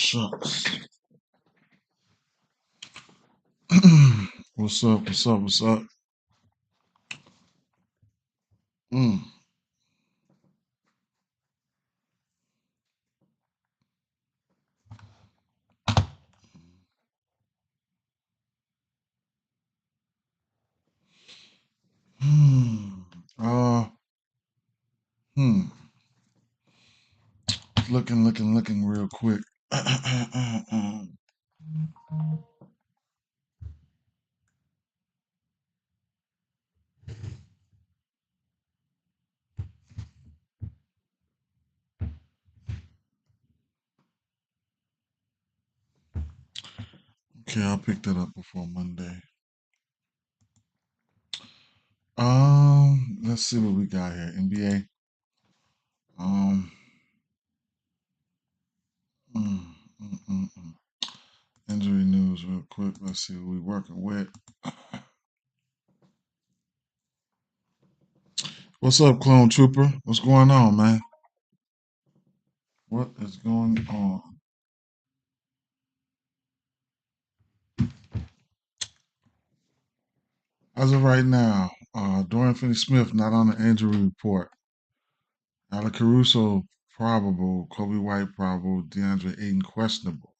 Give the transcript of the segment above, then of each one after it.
Shucks. What's up? What's up? What's up? Mm. Hmm. Uh. Hmm. Looking real quick. Okay, I'll pick that up before Monday. Let's see what we got here. NBA. Um. mm, mm, mm, mm. Injury news, real quick. Let's see what we working with. What's up, Clone Trooper? What's going on, man? What is going on? As of right now, Dorian Finney-Smith not on the injury report. Alec Caruso probable, Kobe White probable, DeAndre Ayton questionable.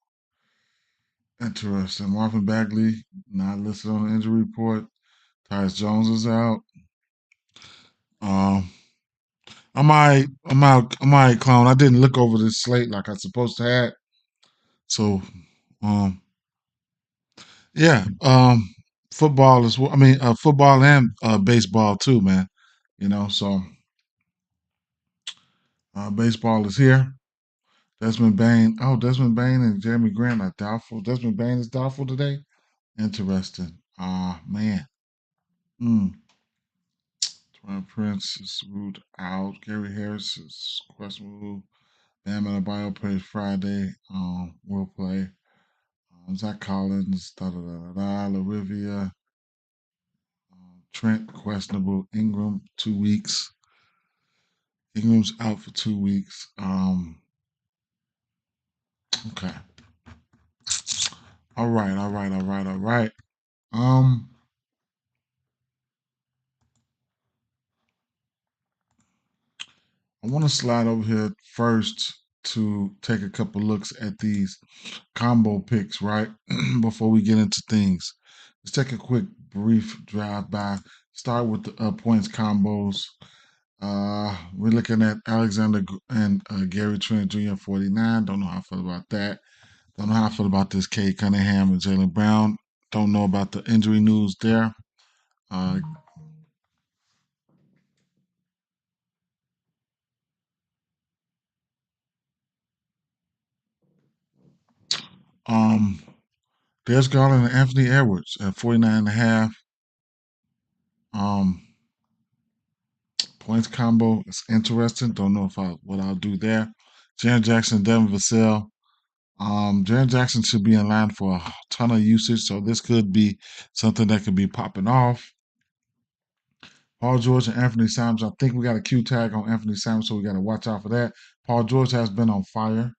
Interesting. Marvin Bagley not listed on the injury report. Tyus Jones is out. Um, I'm clown. I didn't look over this slate like I supposed to have. So, um, yeah. Football is. Football and baseball too, man. So baseball is here. Desmond Bain. Oh, Desmond Bain and Jeremy Grant are doubtful. Desmond Bain is doubtful today. Interesting. Man. Mm. Twin Prince is ruled out. Gary Harris is questionable. Bam Adebayo plays Friday. Will play. Zach Collins. Da da da da da. Larivia. Trent questionable. Ingram 2 weeks. Ingram's out for 2 weeks. Okay. All right. All right. All right. All right. Um. I want to slide over here first to take a couple looks at these combo picks, right? Before we get into things. Let's take a quick, brief drive by. Start with the points combos. We're looking at Alexander and Gary Trent Jr. 49. Don't know how I feel about that. Don't know how I feel about this Kate Cunningham and Jalen Brown. Don't know about the injury news there. Uh, um, There's Garland and Anthony Edwards at 49.5. Um, Points combo is interesting. Don't know what I'll do there. Jaren Jackson, Devin Vassell. Jaren Jackson should be in line for a ton of usage, so this could be something that could be popping off. Paul George and Anthony Simons. I think we got a Q tag on Anthony Simons, so we got to watch out for that. Paul George has been on fire.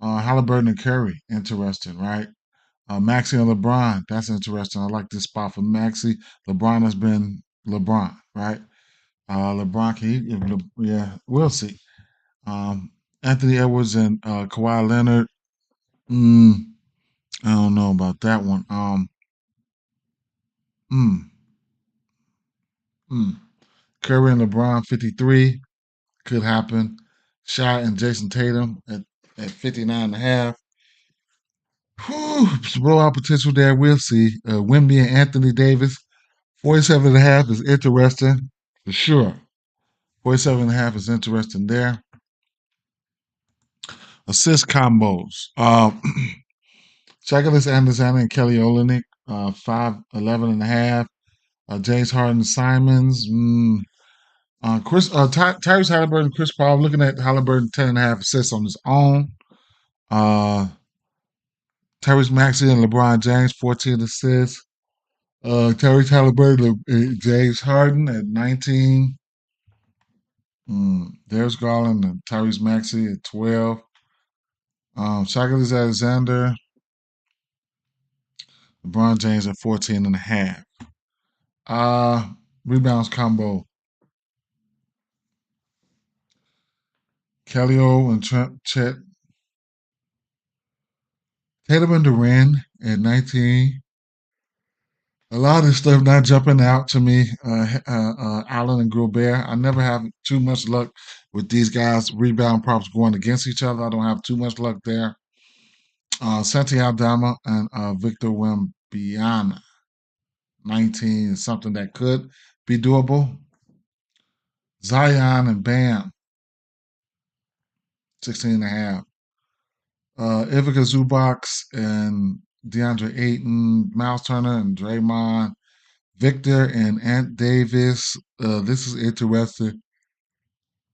Halliburton and Curry, interesting, right? Maxi and LeBron, that's interesting. I like this spot for Maxi. LeBron has been LeBron, right? LeBron, yeah, we'll see. Anthony Edwards and Kawhi Leonard. Mm, I don't know about that one. Mm, mm. Curry and LeBron 53 could happen. Shot and Jason Tatum at 59.5. Whew, some blowout potential there. We'll see. Wemby and Anthony Davis 47.5 is interesting for sure. 47.5 is interesting there. Assist combos. Shakalis Anderson and Kelly Olynyk, 5'11.5. James Harden Simons. Tyrese Halliburton, Chris Paul. Looking at Halliburton 10.5 assists on his own. Tyrese Maxey and LeBron James 14 assists. Tyrese Halliburton and James Harden at 19. There's Garland and Tyrese Maxey at 12. Shai Alexander, LeBron James at 14.5. Rebounds combo. Kelly O and Trent Chet. Tatum and Duran at 19. A lot of this stuff not jumping out to me. Allen and Gobert. I never have too much luck with these guys' rebound props going against each other. I don't have too much luck there. Santi Aldama and Victor Wembanyama. 19 is something that could be doable. Zion and Bam. 16.5. Ivica Zubac and DeAndre Ayton, Miles Turner and Draymond, Victor and Ant Davis. This is interesting.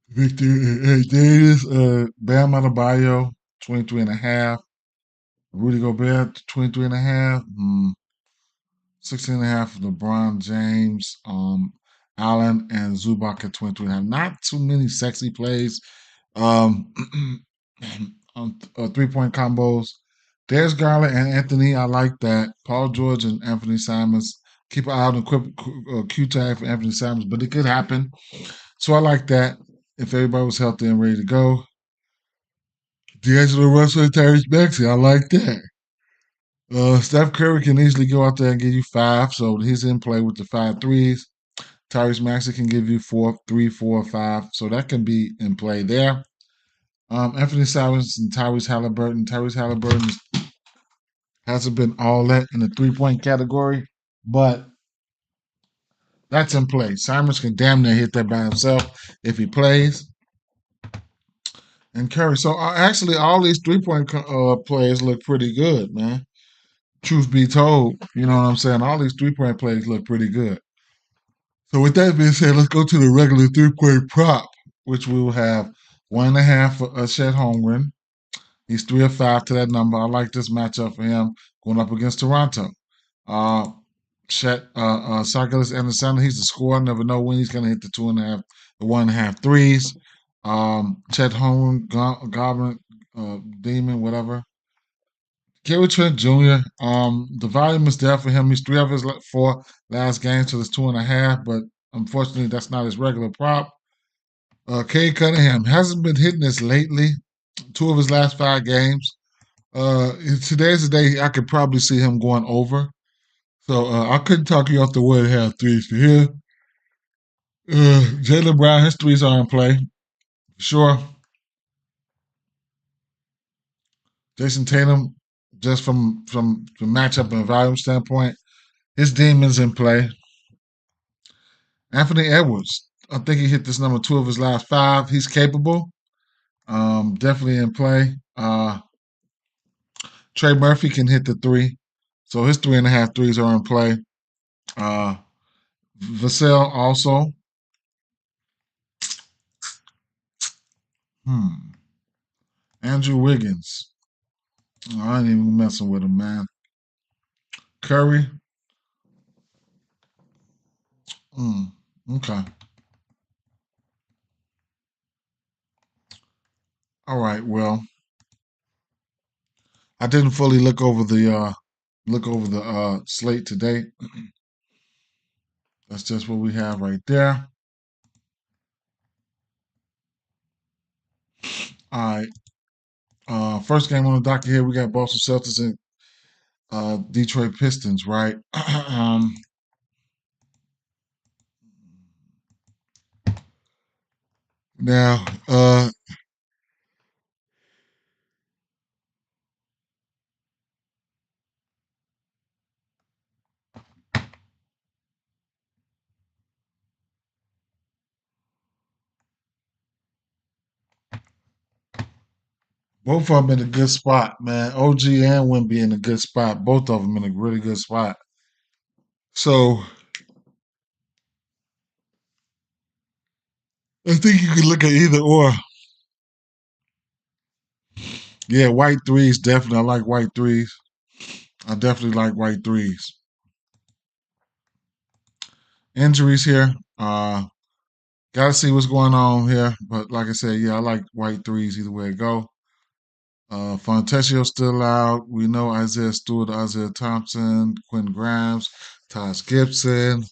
Victor and Ant Davis, Bam Adebayo, 23.5. Rudy Gobert, 23.5. 16.5 for LeBron James, Allen and Zubac at 23.5. Not too many sexy plays. Um, 3-point combos. There's Garland and Anthony. I like that. Paul George and Anthony Simons. Keep an eye on the Q-tag for Anthony Simons, but it could happen. So I like that if everybody was healthy and ready to go. D'Angelo Russell and Tyrese Maxey. I like that. Steph Curry can easily go out there and give you 5, so he's in play with the 5 threes. Tyrese Maxey can give you 4, 3, 4, 5, so that can be in play there. Anthony Simons and Tyrese Halliburton. Tyrese Halliburton hasn't been all that in the 3-point category, but that's in play. Simons can damn near hit that by himself if he plays. And Curry. So actually, all these 3-point players look pretty good, man. Truth be told, you know what I'm saying? All these 3-point plays look pretty good. So with that being said, let's go to the regular 3-point prop, which we will have 1.5 for Chet Holmgren. He's 3 of 5 to that number. I like this matchup for him going up against Toronto. Chet Sarkis and the center, he's the scorer. Never know when he's going to hit the 2.5, the 1.5 threes. Chet Holmgren, Goblin, Demon, whatever. Gary Trent Jr. The volume is there for him. He's 3 of his 4 last games, so it's 2.5. But unfortunately, that's not his regular prop. Cade Cunningham hasn't been hitting this lately. 2 of his last 5 games. Today's the day I could probably see him going over. So I couldn't talk you off the 1.5 threes for here. Jaylen Brown, his threes are in play. Sure. Jason Tatum, just from the matchup and volume standpoint, his demons in play. Anthony Edwards, I think he hit this number 2 of his last 5. He's capable. Definitely in play. Trey Murphy can hit the 3. So his 3.5 threes are in play. Vassell also. Andrew Wiggins. I ain't even messing with him, man. Curry. Okay. All right. Well, I didn't fully look over the slate today. That's just what we have right there. All right. First game on the docket here, we got Boston Celtics and Detroit Pistons, right? Now, both of them in a good spot, man. OG and Wemby in a good spot. Both of them in a really good spot. So I think you could look at either or. Yeah, white threes, definitely. I like white threes. I definitely like white threes. Injuries here. Gotta see what's going on here. But like I said, yeah, I like white threes either way it go. Fontecchio's still out. We know Isaiah Stewart, Isaiah Thompson, Quinn Grimes, Taj Gibson.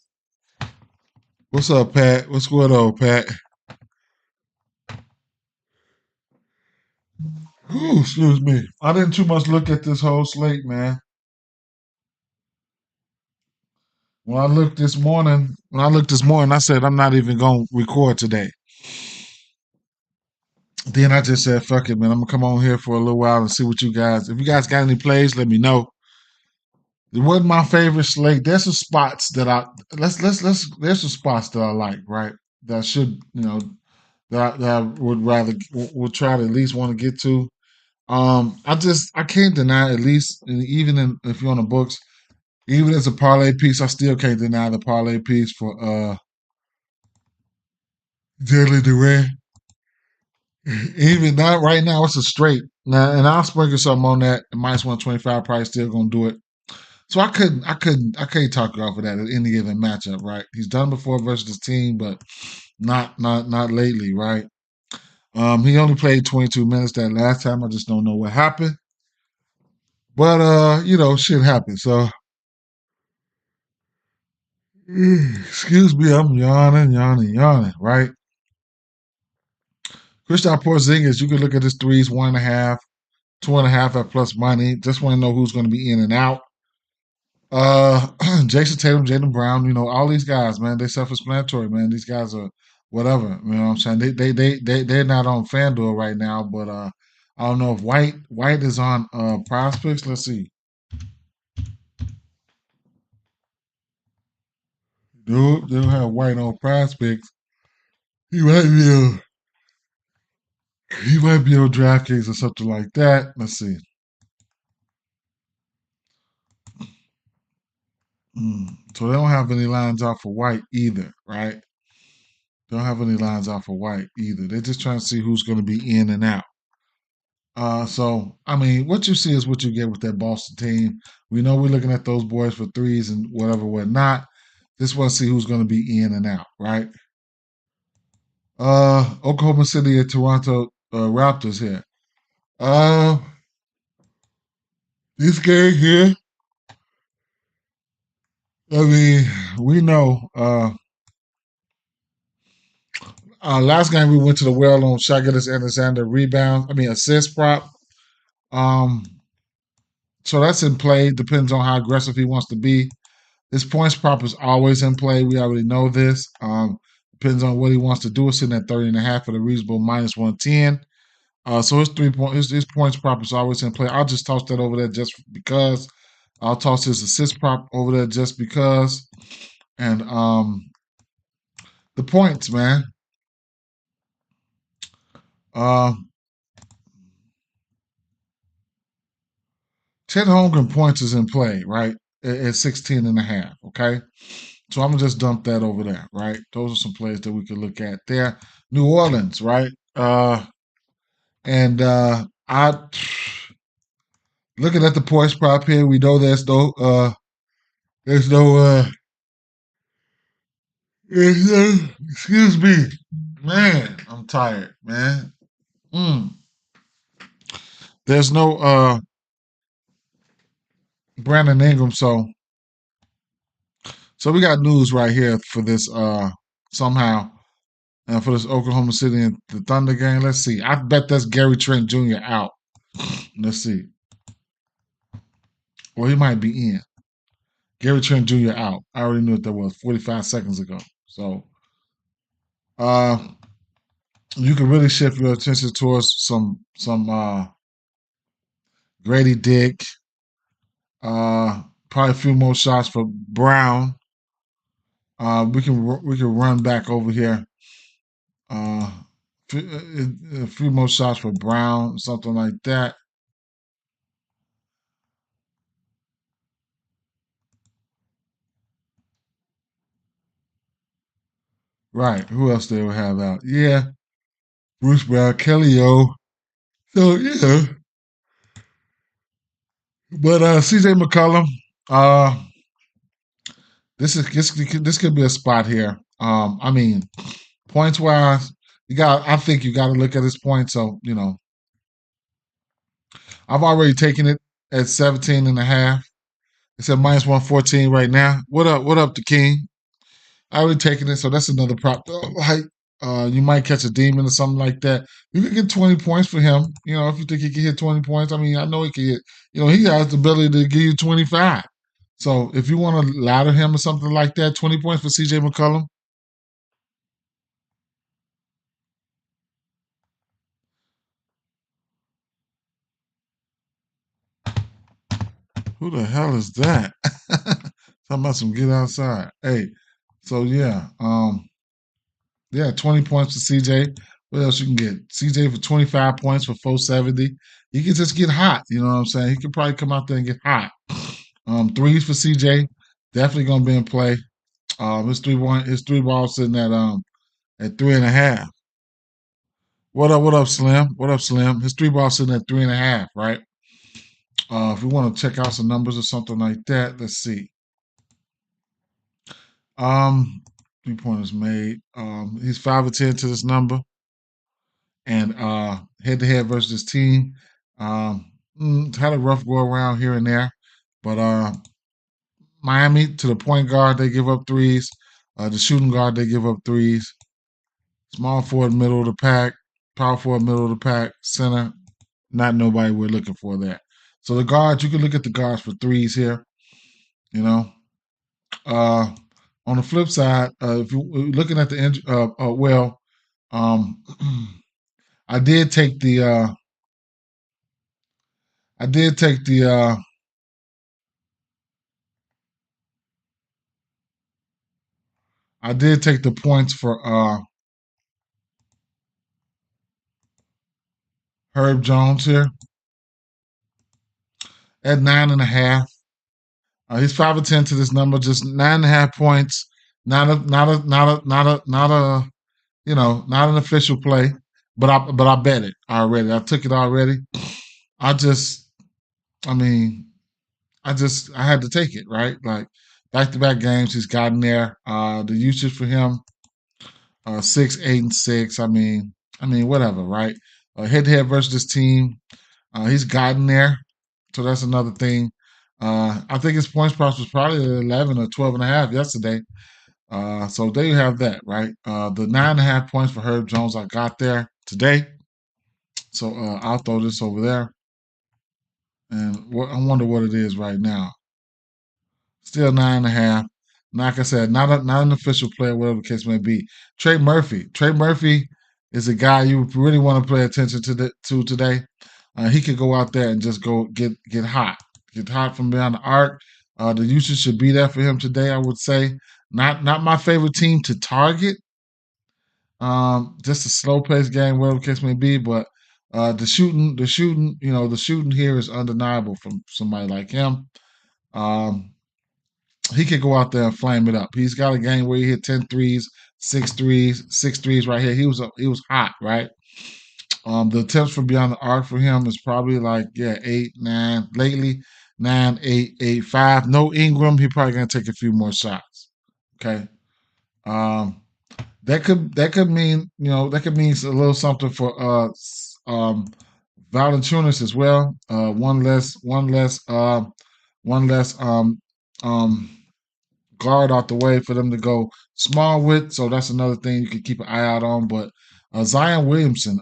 What's up, Pat? What's going on, Pat? Ooh, excuse me. I didn't too much look at this whole slate, man. When I looked this morning, I said I'm not even gonna record today. Then I just said, fuck it, man. I'm gonna come on here for a little while and see what you guys. If you guys got any plays, let me know. It wasn't my favorite slate. There's some spots that I let's there's some spots that I like, right? That should that I would rather would try to at least want to get to. I can't deny at least if you're on the books, even as a parlay piece, I still can't deny the parlay piece for Jalen Durant. Even not right now, it's a straight. Now, and I'll sprinkle something on that. Minus 125, probably still gonna do it. So I can't talk you off of that at any given matchup, right? He's done before versus his team, but not lately, right? He only played 22 minutes that last time. I just don't know what happened. But shit happens. So excuse me, I'm yawning, right? Kristaps Porzingis, you can look at his threes, 1.5, 2.5 at plus money. Just want to know who's going to be in and out. Jason Tatum, Jaylen Brown, all these guys, man, they self-explanatory, man. These guys are whatever. You know what I'm saying? They're not on FanDuel right now, but I don't know if White is on prospects. Let's see. Nope, they don't have White on prospects. He might be on he might be on DraftKings or something like that. Let's see. So they don't have any lines out for White either, right? They don't have any lines out for White either. They're just trying to see who's going to be in and out. So I mean, what you see is what you get with that Boston team. We know we're looking at those boys for threes and whatnot. Just want to see who's going to be in and out, right? Oklahoma City and Toronto Raptors here. Uh, this game here. I mean, we know. Last game we went to the well on Shai Alexander rebound. I mean, assist prop. Um, so that's in play. Depends on how aggressive he wants to be. His points prop is always in play. We already know this. Depends on what he wants to do. It's sitting at 30.5 at a reasonable minus 110. So his 3 point his points prop is always in play. I'll just toss that over there just because. I'll toss his assist prop over there just because. And the points, man. Uh, Chet Holmgren points is in play, right? At 16.5. Okay. So I'm gonna just dump that over there, right? Those are some plays that we could look at there. New Orleans, right? And I looking at the points prop here, we know there's no excuse me. Man, I'm tired, man. Mm. There's no Brandon Ingram, so we got news right here for this somehow for this Oklahoma City and the Thunder game. Let's see. I bet that's Gary Trent Jr. out. Let's see. Well, he might be in. Gary Trent Jr. out. I already knew what that was 45 seconds ago. So uh you can really shift your attention towards some Grady Dick, probably a few more shots for Brown. We can run back over here. Uh, a few more shots for Brown, something like that. Right. Who else they will have out? Yeah, Bruce Brown, Kelly O. So yeah, but CJ McCollum. Uh, this could be a spot here. I mean, points wise, I think you got to look at his points. So I've already taken it at 17.5. It's at minus 114 right now. What up? What up, the king? I already taken it, so that's another prop. Like, you might catch a demon or something like that. You could get 20 points for him. You know, if you think he can hit 20 points, I mean, I know he can hit. You know, he has the ability to give you 25. So if you want to ladder him or something like that, 20 points for CJ McCollum. Who the hell is that? Talking about some get outside. Hey, so yeah, 20 points for CJ. What else you can get? CJ for 25 points for 470. He can just get hot. You know what I'm saying? He could probably come out there and get hot. Threes for CJ. Definitely gonna be in play. His three ball sitting at 3.5. What up, Slim? What up, Slim? His three ball sitting at 3.5, right? If we want to check out some numbers or something like that, let's see. 3 pointers made. He's 5 of 10 to this number. And head to head versus his team. Had a rough go around here and there. But Miami to the point guard, they give up threes. The shooting guard, they give up threes. Small forward, middle of the pack. Power forward, middle of the pack. Center, not nobody we're looking for there. So the guards, you can look at the guards for threes here. You know, on the flip side, if you're looking at the um, I did take the I did take the points for Herb Jones here at 9.5. He's 5 of 10 to this number, just 9.5 points. Not a not an official play, but I bet it already. I took it already. I just I mean I had to take it, right? Like back to back games, he's gotten there. The usage for him, 6, 8, and 6. I mean, whatever, right? Head to head versus this team, he's gotten there. So that's another thing. I think his points props was probably 11 or 12.5 yesterday. So there you have that, right? The 9.5 points for Herb Jones I got there today. So I'll throw this over there, and I wonder what it is right now. Still 9.5. Like I said, not an official player, whatever the case may be. Trey Murphy. Trey Murphy is a guy you really want to pay attention to today. He could go out there and just go get hot from behind the arc. The usage should be there for him today. I would say not my favorite team to target. Just a slow paced game, whatever the case may be. But the shooting here is undeniable from somebody like him. Um, he could go out there and flame it up. He's got a game where he hit 10 threes, 6 threes right here. He was hot, right? The attempts from beyond the arc for him is probably like 8, 9 lately, 9, 8, 8, 5. No Ingram. He probably gonna take a few more shots. Okay. Um, that could mean a little something for Valanciunas as well. One less um guard out the way for them to go small with. So that's another thing you can keep an eye out on. But Zion Williamson,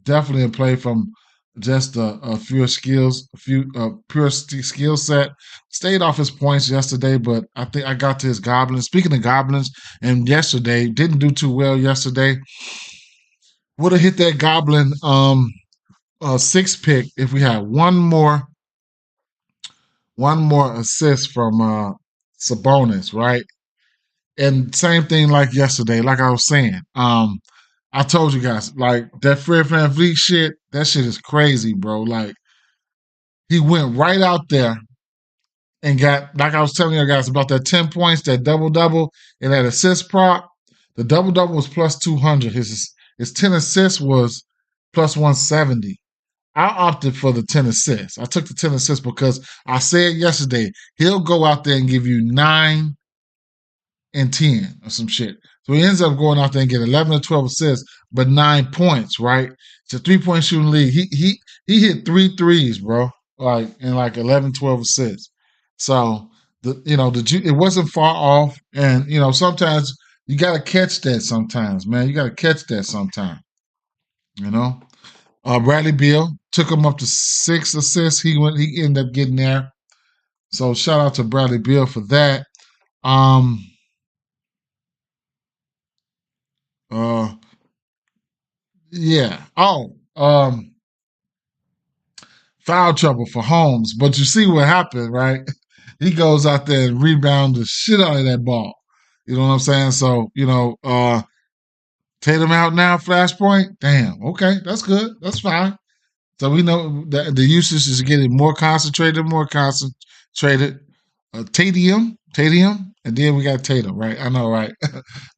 definitely a play from just a few skills, pure skill set. Stayed off his points yesterday, but I think I got to his goblins. Speaking of goblins, and yesterday didn't do too well yesterday. Would have hit that goblin 6 pick if we had one more assist from Sabonis, right? And same thing like yesterday, like I was saying. I told you guys, like that Fred VanVleet shit, that shit is crazy, bro. Like he went right out there and got, like I was telling you guys about that 10 points, that double double, and that assist prop. The double double was plus 200. His 10 assists was plus 170. I opted for the 10 assists. I took the 10 assists because I said yesterday he'll go out there and give you 9 and 10 or some shit. So he ends up going out there and getting 11 or 12 assists, but 9 points, right? It's a 3 point shooting league. He hit three threes, bro, like in like 11, 12 assists. So it wasn't far off, and sometimes you got to catch that. Sometimes, man, you got to catch that. Sometimes, you know. Bradley Beal took him up to 6 assists. He ended up getting there. So shout out to Bradley Beal for that. Um, uh, yeah. Foul trouble for Holmes. But you see what happened, right? He goes out there and rebounds the shit out of that ball. You know what I'm saying? So, Tatum out now, flashpoint. Damn. Okay, that's good. That's fine. So we know that the usage is getting more concentrated, more concentrated. Tadium, and then we got Tatum, right? I know, right?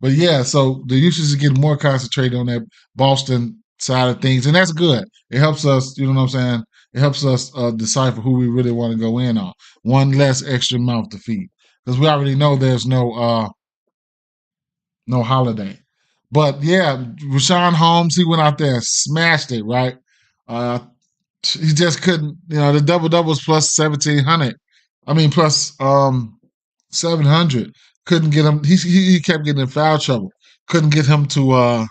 But yeah, so the usage is getting more concentrated on that Boston side of things, and that's good. It helps us, you know what I'm saying? It helps us decipher who we really want to go in on. One less extra mouth to feed, because we already know there's no holiday. But yeah, Rashawn Holmes, he went out there and smashed it, right? Uh, he just couldn't, the double doubles plus 1,700. I mean, plus 700. Couldn't get him. He kept getting in foul trouble. Couldn't get him to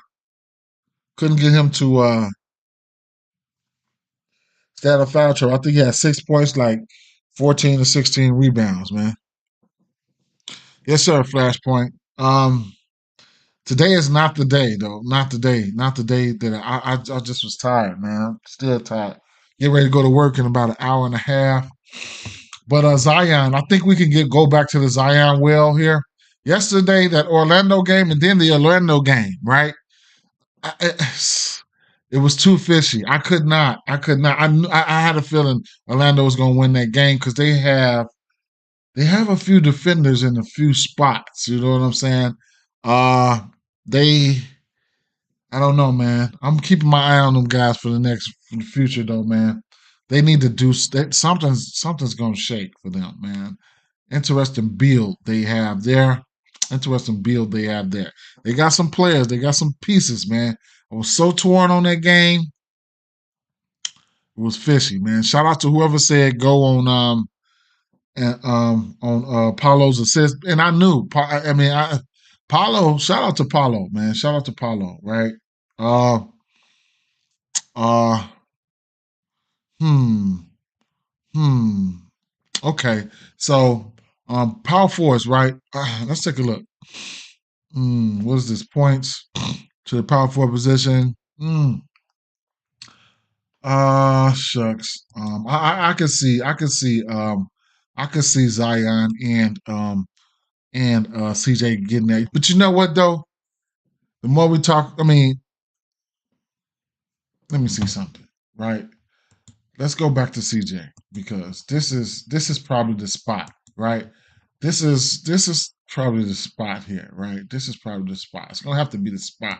couldn't get him to stay out of foul trouble. I think he had 6 points, like 14 to 16 rebounds, man. Yes, sir, Flashpoint. Today is not the day, though. Not the day. Not the day that I just was tired, man. I'm still tired. Get ready to go to work in about an hour and a half. But Zion, I think we can go back to the Zion well here. Yesterday, that Orlando game, and then the Orlando game, right? It was too fishy. I could not. I could not. I had a feeling Orlando was going to win that game because they have a few defenders in a few spots. You know what I'm saying? Uh, they. I don't know, man. I'm keeping my eye on them guys for the future, though, man. They need to do something's going to shake for them, man. Interesting build they have there. Interesting build they have there. They got some players. They got some pieces, man. I was so torn on that game. It was fishy, man. Shout out to whoever said go on Paulo's assist, and I knew. Paulo. Shout out to Paulo, man. Shout out to Paulo, right? Uh, uh, hmm, hmm. Okay, so power force, right? Let's take a look. What is this? Points to the power forward position. Shucks. I can see Zion and CJ getting that. But you know what though? The more we talk, I mean, let me see something, right? Let's go back to CJ because this is probably the spot, right? This is probably the spot here, right? This is probably the spot. It's gonna have to be the spot.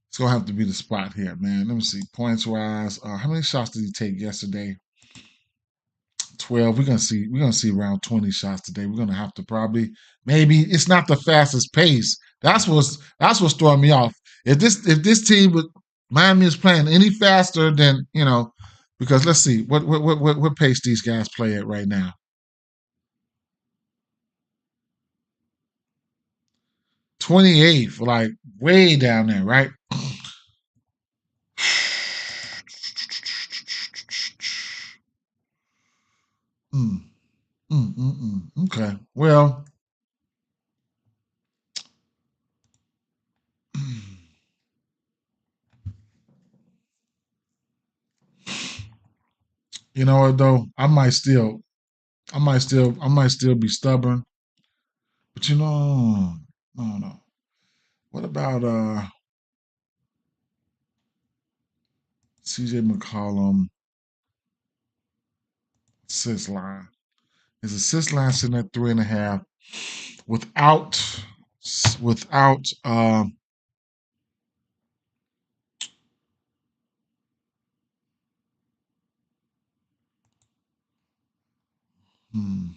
It's gonna have to be the spot here, man. Let me see. Points wise, how many shots did he take yesterday? 12. We're gonna see around 20 shots today. We're gonna have to probably maybe it's not the fastest pace. That's what's throwing me off. If this team with Miami is playing any faster than because let's see what pace these guys play at right now. 28th, like way down there, right? Mm, Okay. Well, you know what though? I might still be stubborn. But no, no. What about CJ McCollum assist line? His assist line sitting at 3.5 without. Hmm,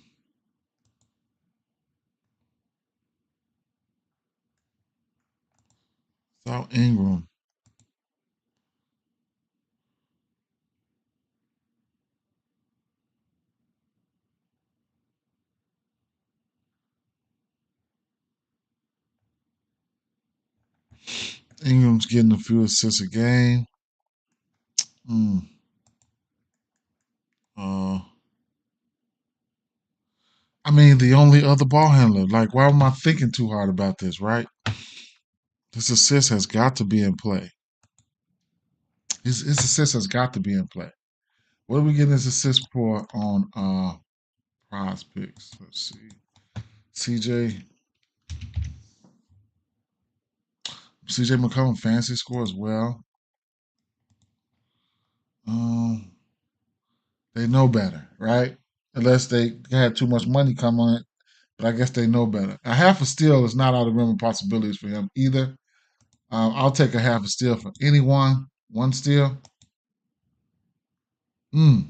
Without Ingram. Ingram's getting a few assists a game. Mm. Uh, I mean, the only other ball handler. Like, why am I thinking too hard about this, right? This assist has got to be in play. His assist has got to be in play. What are we getting his assist for on prize picks? Let's see. CJ McCollum fantasy score as well. Um, they know better, right? Unless they had too much money come on it, but I guess they know better. A half a steal is not out of the realm of possibilities for him either. I'll take a half a steal for anyone. One steal. He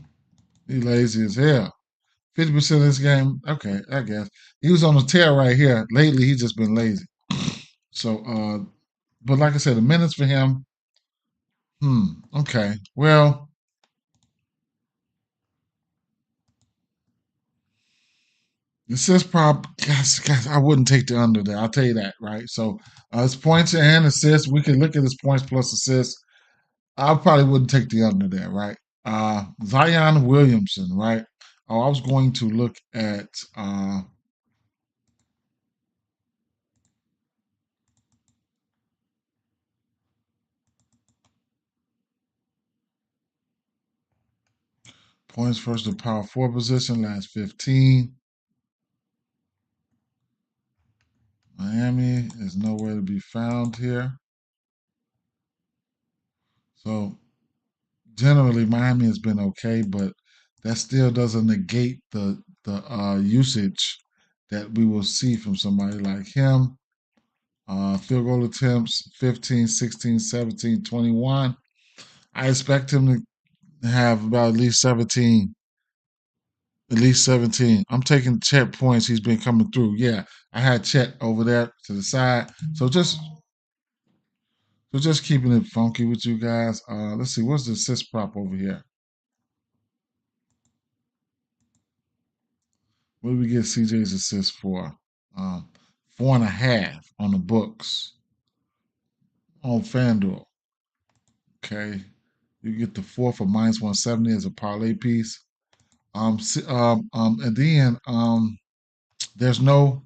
lazy as hell. 50% of this game, okay, I guess. He was on a tear right here. Lately, he's just been lazy. So, but like I said, the minutes for him, okay. Well, the assist prop, guys, I wouldn't take the under there. I'll tell you that, right? So, his points and assists, we can look at his points plus assists. I probably wouldn't take the under there, right? Zion Williamson, right? Oh, I was going to look at points versus the power forward position, last 15. Miami is nowhere to be found here. So generally, Miami has been okay, but that still doesn't negate the usage that we will see from somebody like him. Field goal attempts 15, 16, 17, 21. I expect him to have about at least 17. At least 17. I'm taking Chet points. He's been coming through. Yeah, I had Chet over there to the side. So just keeping it funky with you guys. Let's see, what's the assist prop over here? What did we get CJ's assist for? Um, 4.5 on the books on FanDuel. Okay, you get the four for minus 170 as a parlay piece. And then there's no,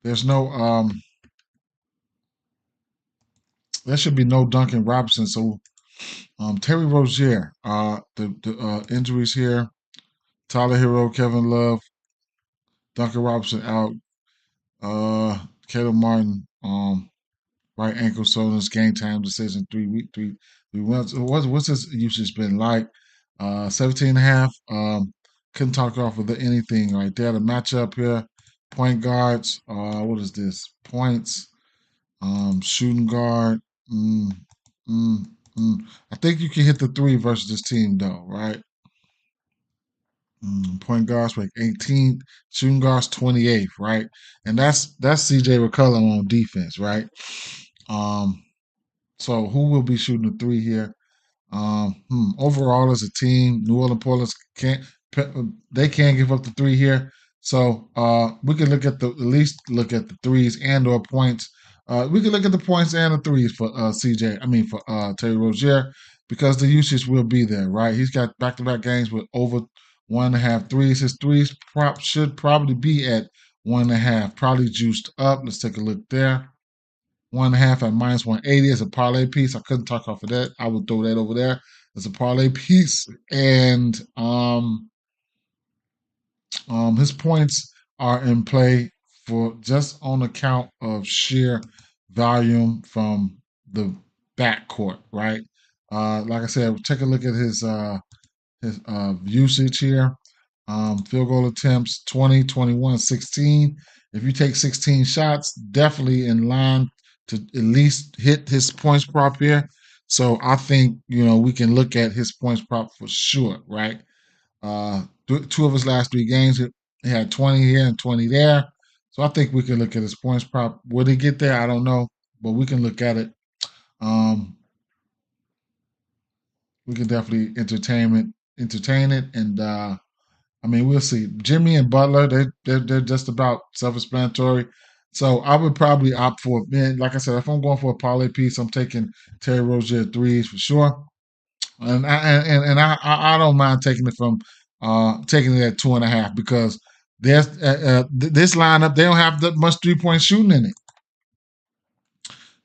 there's no, there should be no Duncan Robinson. So Terry Rozier, the injuries here. Tyler Hero, Kevin Love, Duncan Robinson out. Caleb Martin, right ankle soreness, game time decision, 3 weeks. What's his usage been like? 17 and a half. Couldn't talk off of anything right there. The matchup here, point guards. What is this? Points. Shooting guard. Mm, mm, I think you can hit the three versus this team though, right? Point guards like 18th, shooting guards 28th, right? And that's CJ McCollum on defense, right? Um, so who will be shooting the three here? Overall, as a team, New Orleans Portland can't they can't give up the three here. So we can look at at least look at the threes and or points. We can look at the points and the threes for CJ. I mean for Terry Rozier because the usage will be there, right? He's got back-to-back games with over 1.5 threes. His threes prop should probably be at 1.5, probably juiced up. Let's take a look there. 1.5 at minus 180 as a parlay piece. I couldn't talk off of that. I would throw that over there as a parlay piece. And his points are in play for just on account of sheer volume from the backcourt, right? Like I said, take a look at his usage here. Field goal attempts 20, 21, 16. If you take 16 shots, definitely in line to at least hit his points prop here. So I think, we can look at his points prop for sure, right? Two of his last three games, he had 20 here and 20 there. So I think we can look at his points prop. Will he get there? I don't know, but we can look at it. Um, we can definitely entertain it, and I mean, we'll see. Jimmy and Butler, they're just about self-explanatory. So I would probably opt for, man. Like I said, if I'm going for a parlay piece, I'm taking Terry Rozier threes for sure, and I don't mind taking it from taking it at 2.5 because there's this lineup they don't have that much 3-point shooting in it.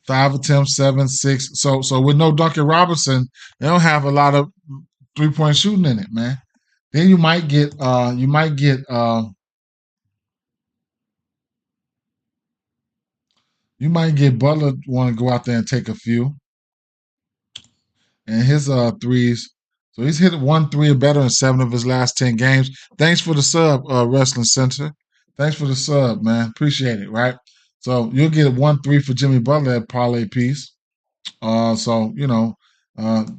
5 attempts, 7, 6. So with no Duncan Robinson, they don't have a lot of 3-point shooting in it, man. Then you might get Butler want to go out there and take a few, and his threes. So he's hit 1 3 or better in 7 of his last 10 games. Thanks for the sub, Wrestling Center. Thanks for the sub, man. Appreciate it. Right. So you'll get 1 3 for Jimmy Butler at parlay piece. So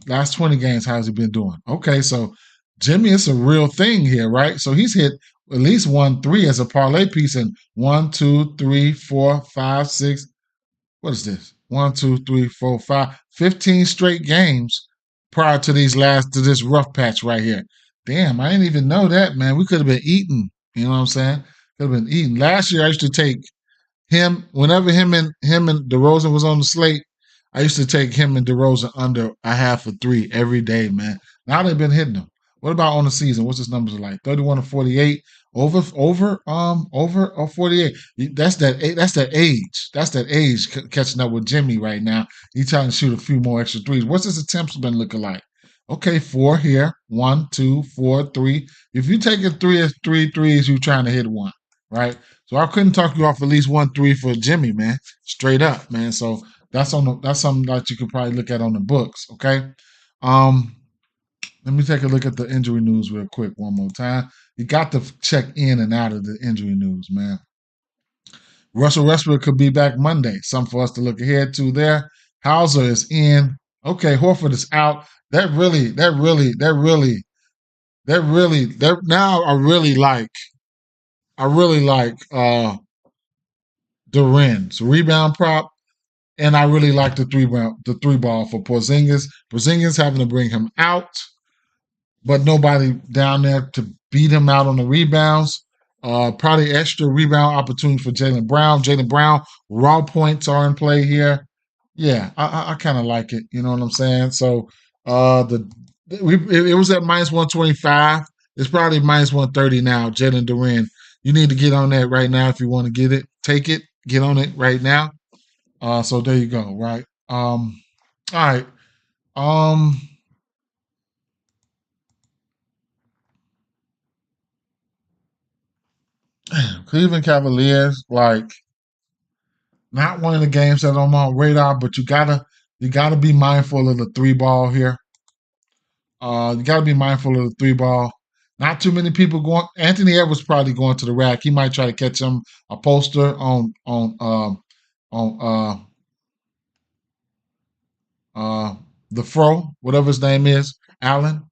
last 20 games, how's he been doing? Okay, so Jimmy, it's a real thing here, right? So he's hit at least 1 3 as a parlay piece in 1 2 3 4 5 6. What is this? 1 2 3 4 5, 15 straight games prior to this rough patch right here. Damn, I didn't even know that, man. We could have been eating. You know what I'm saying? Could have been eating. Last year I used to take him whenever him and DeRozan was on the slate. I used to take him and DeRozan under a half a three every day, man. Now they've been hitting them. What about on the season? What's his numbers like? 31 to 48, over or 48. That's that age. That's that age catching up with Jimmy right now. He's trying to shoot a few more extra threes. What's his attempts been looking like? Okay, 4 here, 1, 2, 4, 3. If you take a three threes, you're trying to hit one, right? So I couldn't talk you off at least 1 3 for Jimmy, man. Straight up, man. So that's something that you could probably look at on the books. Okay. Um, Let me take a look at the injury news real quick one more time. You got to check in and out of the injury news, man. Russell Westbrook could be back Monday. Something for us to look ahead to there. Hauser is in. Okay, Horford is out. That now I really like Duren's rebound prop, and I really like the three ball for Porzingis. Porzingis having to bring him out, but nobody down there to beat him out on the rebounds. Probably extra rebound opportunity for Jaylen Brown. Jaylen Brown raw points are in play here. Yeah, I kind of like it. You know what I'm saying? So it was at -125. It's probably -130 now. Jalen Duren, you need to get on that right now if you want to get it. Take it. Get on it right now. So there you go. Right. All right. Um. Cleveland Cavaliers, like not one of the games that I'm on radar, but you gotta be mindful of the three ball here. You gotta be mindful of the three ball. Not too many people going. Anthony Edwards probably going to the rack. He might try to catch him a poster on the fro, whatever his name is, Allen.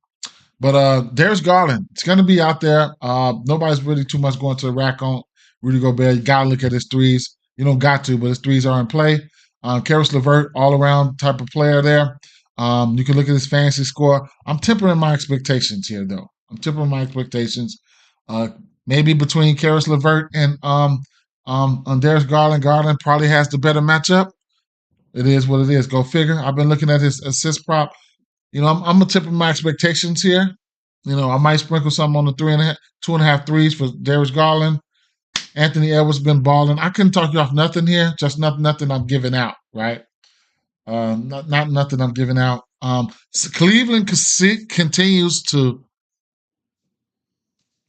But there's Garland. It's going to be out there. Nobody's really too much going to the rack on Rudy Gobert. You got to look at his threes. You don't got to, but his threes are in play. Karis LeVert, all around type of player there. You can look at his fantasy score. I'm tempering my expectations here, though. I'm tempering my expectations. Uh, Maybe between Karis LeVert and Darius Garland. Garland probably has the better matchup. It is what it is. Go figure. I've been looking at his assist prop. I'm gonna temper my expectations here. I might sprinkle something on the 3.5, 2.5 threes for Darius Garland. Anthony Edwards been balling. I couldn't talk you off nothing here. Just nothing I'm giving out, right? Not nothing I'm giving out. Cleveland continues to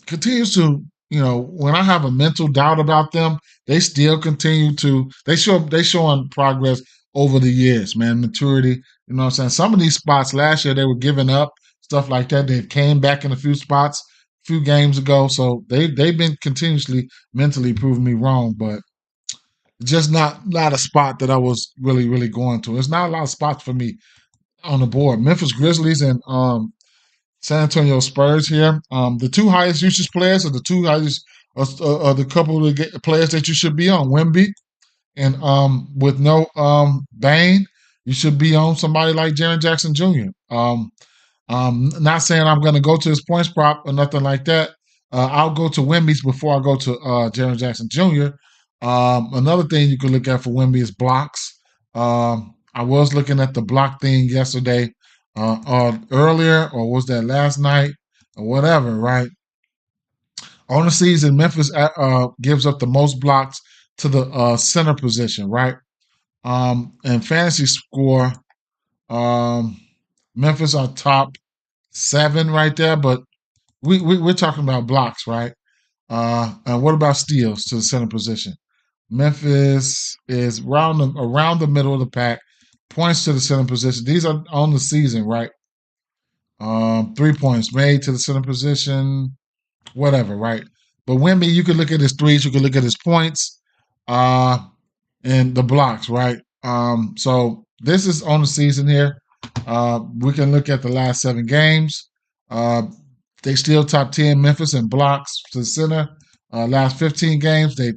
when I have a mental doubt about them, they still continue to they showing progress over the years, man, maturity. You know what I'm saying? Some of these spots last year they were giving up stuff like that. They came back in a few spots a few games ago, so they've been continuously mentally proving me wrong, but just not a spot that I was really going to. There's not a lot of spots for me on the board. Memphis Grizzlies and San Antonio Spurs here. The two highest usage players are the two highest are the couple of players that you should be on. Wemby and with no Bane, you should be on somebody like Jaren Jackson Jr. Not saying I'm going to go to his points prop or nothing like that. I'll go to Wemby's before I go to Jaren Jackson Jr. Another thing you can look at for Wemby is blocks. I was looking at the block thing yesterday, or earlier, or was that last night, or whatever, right? On the season, Memphis gives up the most blocks to the center position, right? And fantasy score, um, Memphis are top 7 right there, but we're talking about blocks, right? And what about steals to the center position? Memphis is around the middle of the pack. Points to the center position. These are on the season, right? 3 points made to the center position, whatever, right? But Wemby, you could look at his threes, you could look at his points, uh, and the blocks, right? So this is on the season here. We can look at the last 7 games. Uh, they still top 10 Memphis in blocks to the center. Last 15 games, they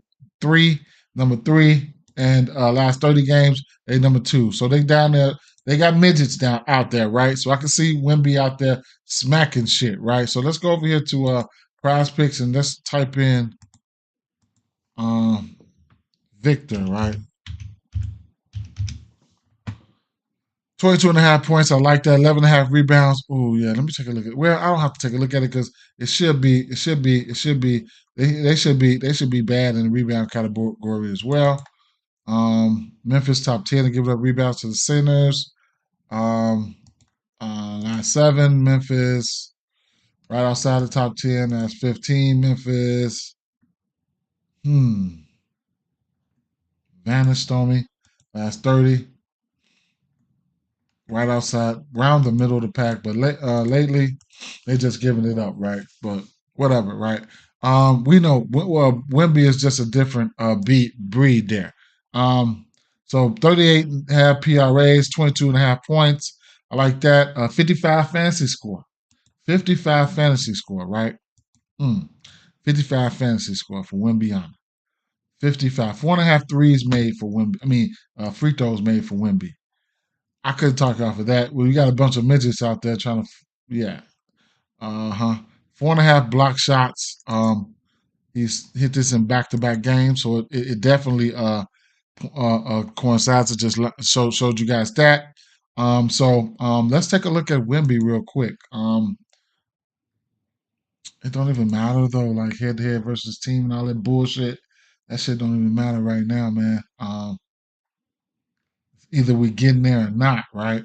number three, and last 30 games, they number 2. So they down there. They got midgets down out there, right? So I can see Wemby out there smacking shit, right? So let's go over here to Prize Picks and let's type in Victor, right? 22.5 points. I like that. 11.5 rebounds. Oh yeah, let me take a look at. Well, I don't have to take a look at it because it should be. They should be bad in the rebound category as well. Memphis top 10 to give up rebounds to the centers. Last 7, Memphis right outside the top 10. That's 15. Memphis. Vanished on me. Last 30. Right outside, around the middle of the pack. But lately, they just giving it up, right? But whatever, right? We know Wemby is just a different breed there. So 38.5 PRAs, 22.5 points. I like that. 55 fantasy score. 55 fantasy score, right? 55 fantasy score for Wembyana. 55. 4.5 threes made for Wemby. I mean, free throws made for Wemby. I couldn't talk off of that. We got a bunch of midgets out there trying to, yeah. 4.5 block shots. He's hit this in back-to-back games, so it definitely coincides to just showed you guys that. So let's take a look at Wemby real quick. It don't even matter though, like head-to-head versus team and all that bullshit. That shit don't even matter right now, man. Either we getting there or not, right?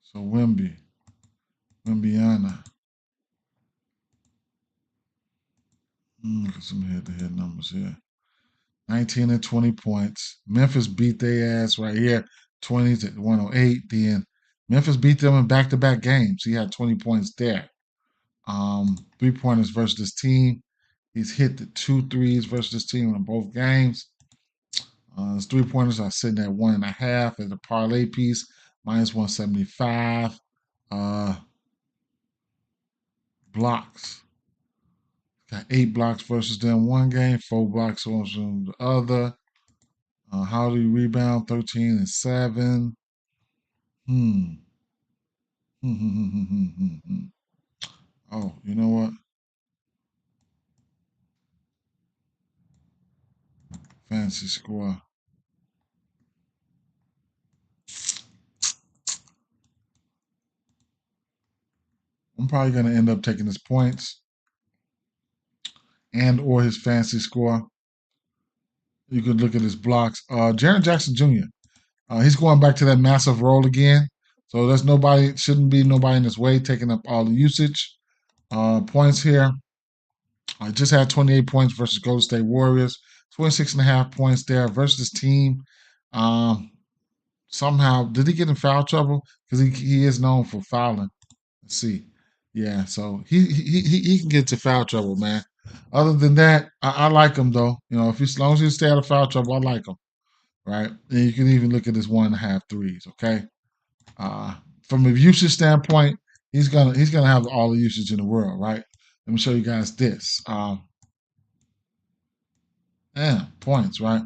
So Wembyana. Look at some head-to-head numbers here. 19 and 20 points. Memphis beat their ass right here, 20 to 108. Then Memphis beat them in back-to-back games. He had 20 points there. 3-pointers versus this team. He's hit the 2 threes versus this team in both games. His 3-pointers are sitting at 1.5 as a parlay piece, minus 175. Blocks. Got 8 blocks versus them one game, 4 blocks versus the other. How do you rebound? 13 and 7. Oh, you know what? Fantasy score. I'm probably going to end up taking his points and or his fantasy score. You could look at his blocks. Jaren Jackson Jr. He's going back to that massive role again. So there's shouldn't be nobody in his way taking up all the usage. Points here. I just had 28 points versus Golden State Warriors. 26.5 points there versus this team. Somehow, did he get in foul trouble? Because he is known for fouling. Let's see. Yeah, so he can get to foul trouble, man. Other than that, I like him though. You know, if as long as he stay out of foul trouble, I like him. Right? And you can even look at his 1.5 threes. Okay. From a usage standpoint, he's gonna have all the usage in the world. Right? Let me show you guys this. Points. Right?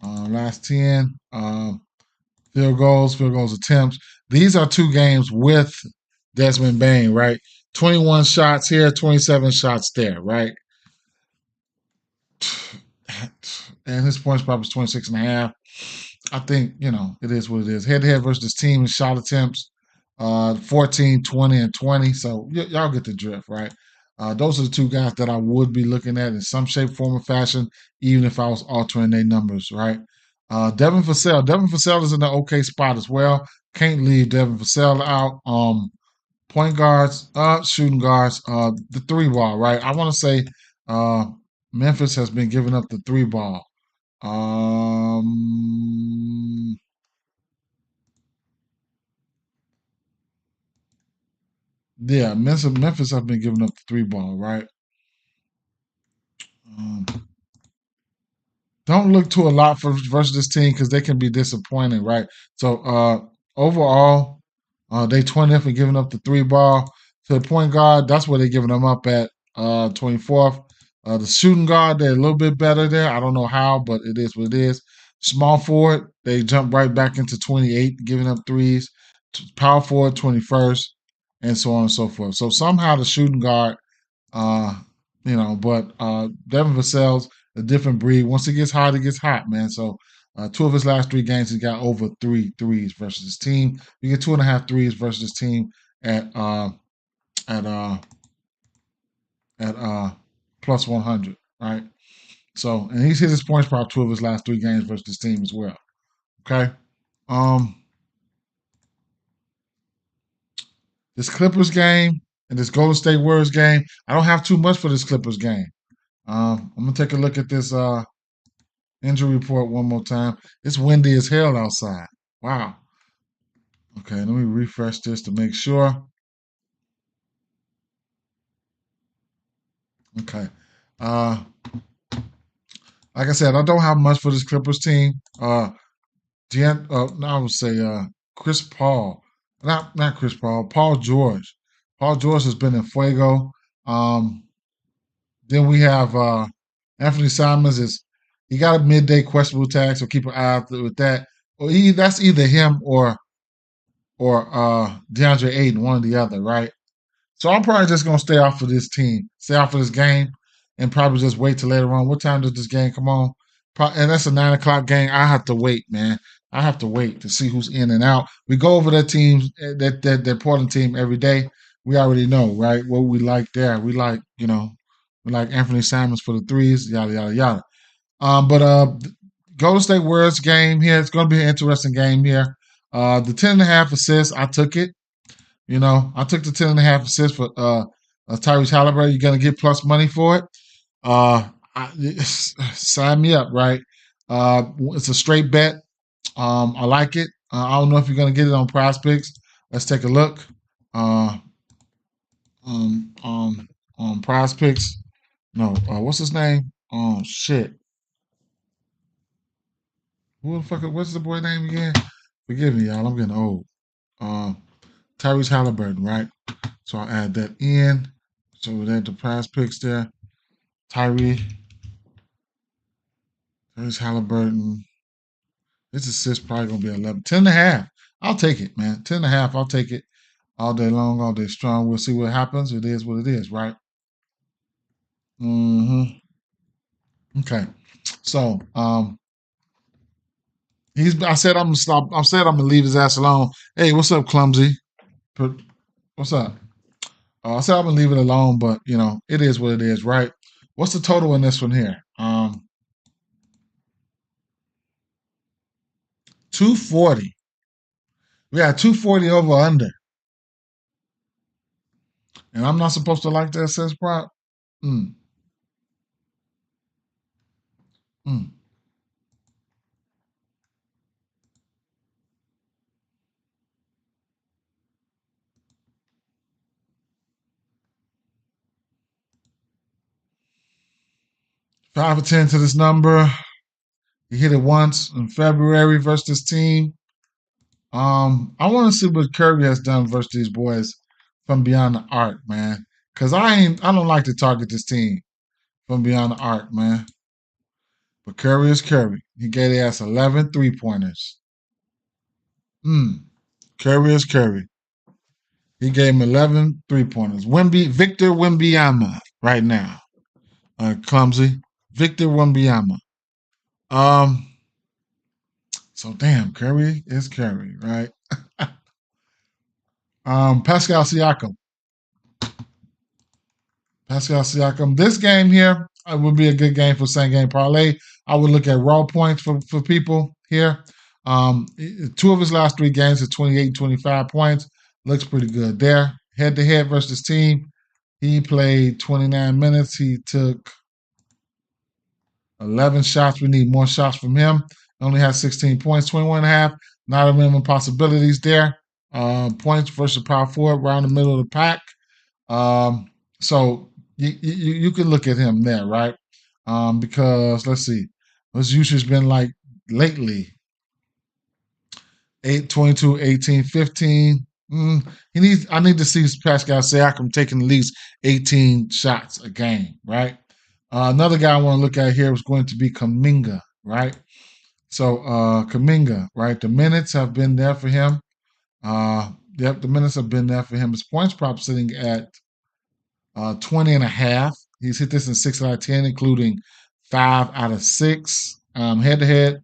Last 10. Field goals attempts. These are two games with Desmond Bain, right? 21 shots here, 27 shots there, right? And his points prop is 26 and a half. I think, it is what it is. Head to head versus this team in shot attempts, 14, 20, and 20. So y'all get the drift, right? Those are the two guys that I would be looking at in some shape, form, or fashion, even if I was altering their numbers, right? Devin Vassell. Devin Vassell is in an okay spot as well. Can't leave Devin Vassell out. Point guards, shooting guards, the three ball, right? I want to say Memphis has been giving up the three ball. Um, yeah, Memphis have been giving up the three ball, right? Um, don't look to a lot for versus this team because they can be disappointing, right? So overall, they 20th and giving up the three ball to the point guard. That's where they're giving them up at 24th. The shooting guard, they're a little bit better there. I don't know how, but it is what it is. Small forward, they jump right back into 28, giving up threes. Power forward, 21st, and so on and so forth. So somehow the shooting guard uh, but Devin Vassell's a different breed. Once it gets hot, man. So two of his last three games, he got over three threes versus his team. You get 2.5 threes versus his team at at uh at plus 100, right? So and he's hit his points prop two of his last three games versus his team as well. Okay. Um, this Clippers game and this Golden State Warriors game, I don't have too much for this Clippers game. I'm gonna take a look at this injury report one more time. It's windy as hell outside. Wow. Okay, let me refresh this to make sure. Okay. Uh, like I said, I don't have much for this Clippers team. No, I would say Chris Paul, not Chris Paul, Paul George. Paul George has been in fuego. Um, then we have Anthony Simons is he got a midday questionable tag, so keep an eye out with that. Or that's either him or DeAndre Ayton, one or the other, right? So I'm probably just gonna stay off of this team, stay off of this game, and probably just wait till later on. What time does this game come on? And that's a 9 o'clock game. I have to wait, man. I have to wait to see who's in and out. We go over that teams, that Portland team every day. We already know, right? What we like there. We like Anthony Simons for the threes, yada yada yada. But Golden State Warriors game here. It's going to be an interesting game here. The 10.5 assists, I took it. I took the 10.5 assists for Tyrese Halliburton. You're gonna get plus money for it. Sign me up, right? It's a straight bet. I like it. I don't know if you're gonna get it on Prize Picks. Let's take a look. Uh, um, um, on Prize Picks. No, what's his name? Oh shit. Who the fuck? What's the boy name again? Forgive me, y'all. I'm getting old. Um, Tyrese Halliburton, right? So I'll add that in. So we add the Prize Picks there. Tyrese There's Halliburton. This assist probably gonna be 11. 10 and a half. I'll take it, man. 10 and a half. I'll take it all day long, all day strong. We'll see what happens. It is what it is, right? hmm Okay. So I said I'm gonna stop. I said I'm gonna leave his ass alone. Hey, what's up, clumsy? What's up? I said I'm gonna leave it alone, but it is what it is, right? What's the total in this one here? 240. We got 240 over under. And I'm not supposed to like the assist prop? Mm, mm. 5 or 10 to this number. He hit it once in February versus this team. I want to see what Kirby has done versus these boys from beyond the arc, man. Cause I don't like to target this team from beyond the arc, man. But Curry is Curry. He gave their ass 11 3-pointers. Curry is Curry. He gave him 11 3-pointers. Victor Wembanyama right now. Clumsy. Victor Wembanyama. Um, so damn, Curry is Curry, right? Pascal Siakam. Pascal Siakam. This game here would be a good game for same game parlay. I would look at raw points for people here. Two of his last three games are 28 and 25 points. Looks pretty good there. Head to head versus team. He played 29 minutes. He took 11 shots. We need more shots from him. Only has 16 points, 21 and a half. Not a minimum possibilities there. Points versus power forward, around the middle of the pack. So you can look at him there, right? Because let's see, his usage been like lately 8, 22, 18, 15. I need to see Pascal Siakam taking at least 18 shots a game, right? Another guy I want to look at here was going to be Kuminga, right? So Kuminga, right? The minutes have been there for him. The minutes have been there for him. His points prop sitting at 20 and a half. He's hit this in 6 out of 10, including 5 out of 6. Head to head,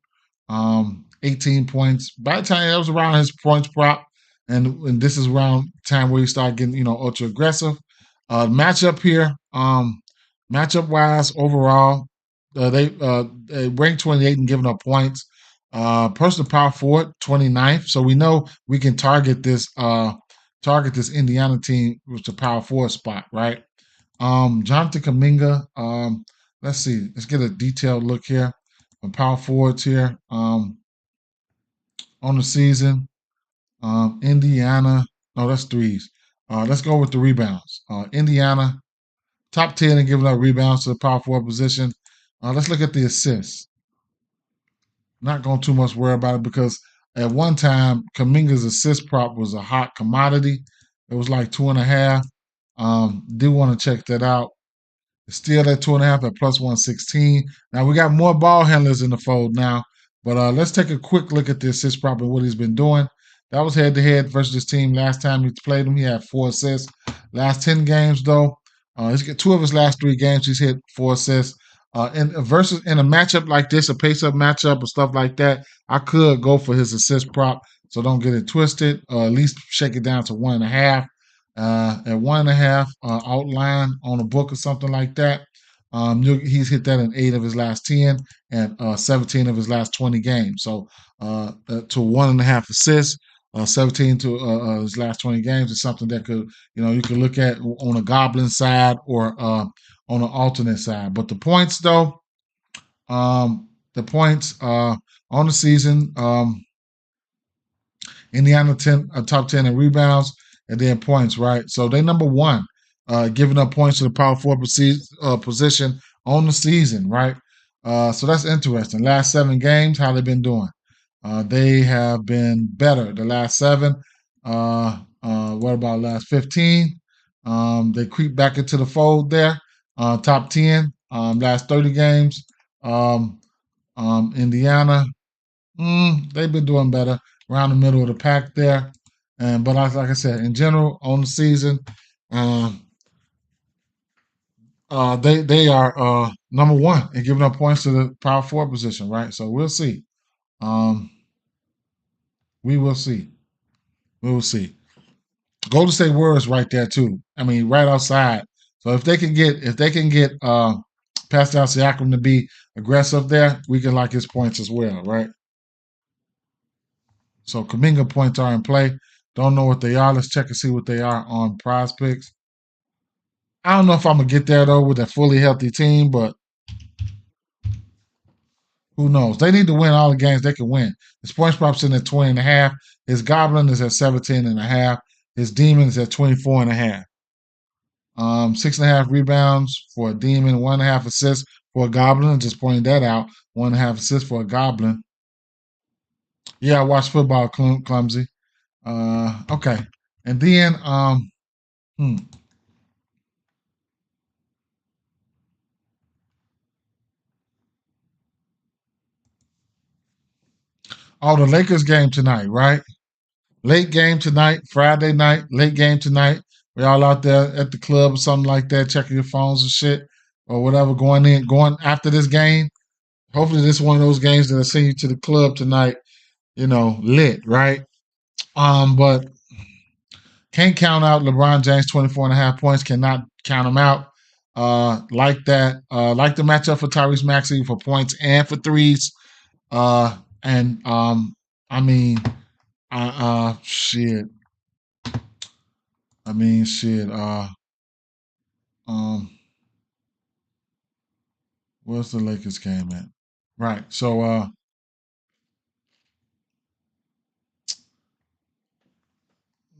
18 points. By the time that was around his points prop, and this is around time where he started getting, ultra aggressive. Matchup here, matchup wise, overall, they ranked 28 and giving up points. Personal power forward, 29th. So we know we can target this Indiana team with the power forward spot, right? Jonathan Kuminga. Let's see. Let's get a detailed look here on power forwards here. On the season, Indiana. No, that's threes. Let's go with the rebounds. Indiana, top 10 in giving up rebounds to the power forward position. Let's look at the assists. Not going to too much worry about it because at one time, Kuminga's assist prop was a hot commodity. It was like 2.5. Do want to check that out. It's still at 2.5 at plus 116. Now we got more ball handlers in the fold now, but let's take a quick look at the assist prop and what he's been doing. That was head to head versus this team last time he played him. He had 4 assists. Last 10 games though, he's got 2 of his last 3 games. He's hit 4 assists. In a matchup like this, a pace-up matchup or stuff like that, I could go for his assist prop. So don't get it twisted. At least shake it down to 1.5. At 1.5 outline on a book or something like that. He's hit that in 8 of his last 10 and 17 of his last 20 games. So to 1.5 assists, 17 to his last 20 games is something that could, you could look at on a Goblin side or on an alternate side. But the points, though, on the season, Indiana top 10 in rebounds and then points, right? So they number 1, giving up points to the power forward position on the season, right? So that's interesting. Last 7 games, how they been doing? They have been better. The last 7. What about last 15? They creep back into the fold there. Top 10. Last 30 games. Indiana, they've been doing better around the middle of the pack there. But like I said, in general, on the season, they are number 1 in giving up points to the power forward position, right? So we'll see. We will see. We will see. Golden State Warriors right there too. I mean, right outside. So if they can get Pascal Siakam to be aggressive there, we can like his points as well, right? So Kuminga points are in play. Don't know what they are. Let's check and see what they are on Prize Picks. I don't know if I'm gonna get there though with a fully healthy team, but who knows? They need to win all the games they can win. His points props in at 20.5. His Goblin is at 17.5. His Demon is at 24.5. 6.5 rebounds for a Demon, 1.5 assists for a Goblin. Just pointing that out. 1.5 assists for a Goblin. Yeah, I watch football, clumsy. Okay. And then Oh, the Lakers game tonight, right? Late game tonight, Friday night, late game tonight. We all out there at the club or something like that, checking your phones and shit or whatever, going after this game. Hopefully, this is one of those games that'll send you to the club tonight, lit, right? But can't count out LeBron James 24 and a half points. Cannot count him out. Like that. Like the matchup for Tyrese Maxey for points and for threes. And I mean, shit. I mean, shit. Um, where's the Lakers game at? Right. So,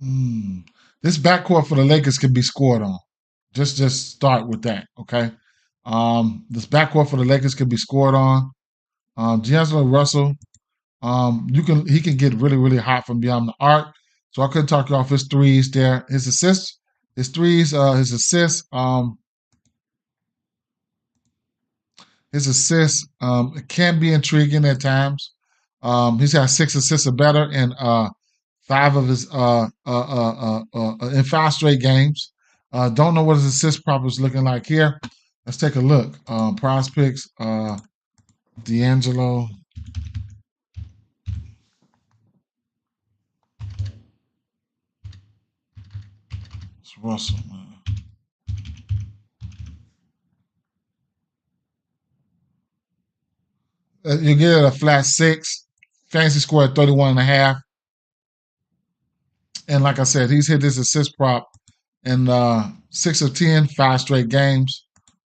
hmm, this backcourt for the Lakers can be scored on. Just start with that, okay? This backcourt for the Lakers can be scored on. D'Angelo Russell, he can get really really hot from beyond the arc. So I couldn't talk you off his threes there. His assists, his threes, his assists. His assists it can be intriguing at times. He's had 6 assists or better in five of his in 5 straight games. Don't know what his assist prop is looking like here. Let's take a look. Prize picks. D'Angelo Russell. You get it a flat 6. Fantasy score at 31 and a half. And like I said, he's hit his assist prop in 6 of 10, 5 straight games.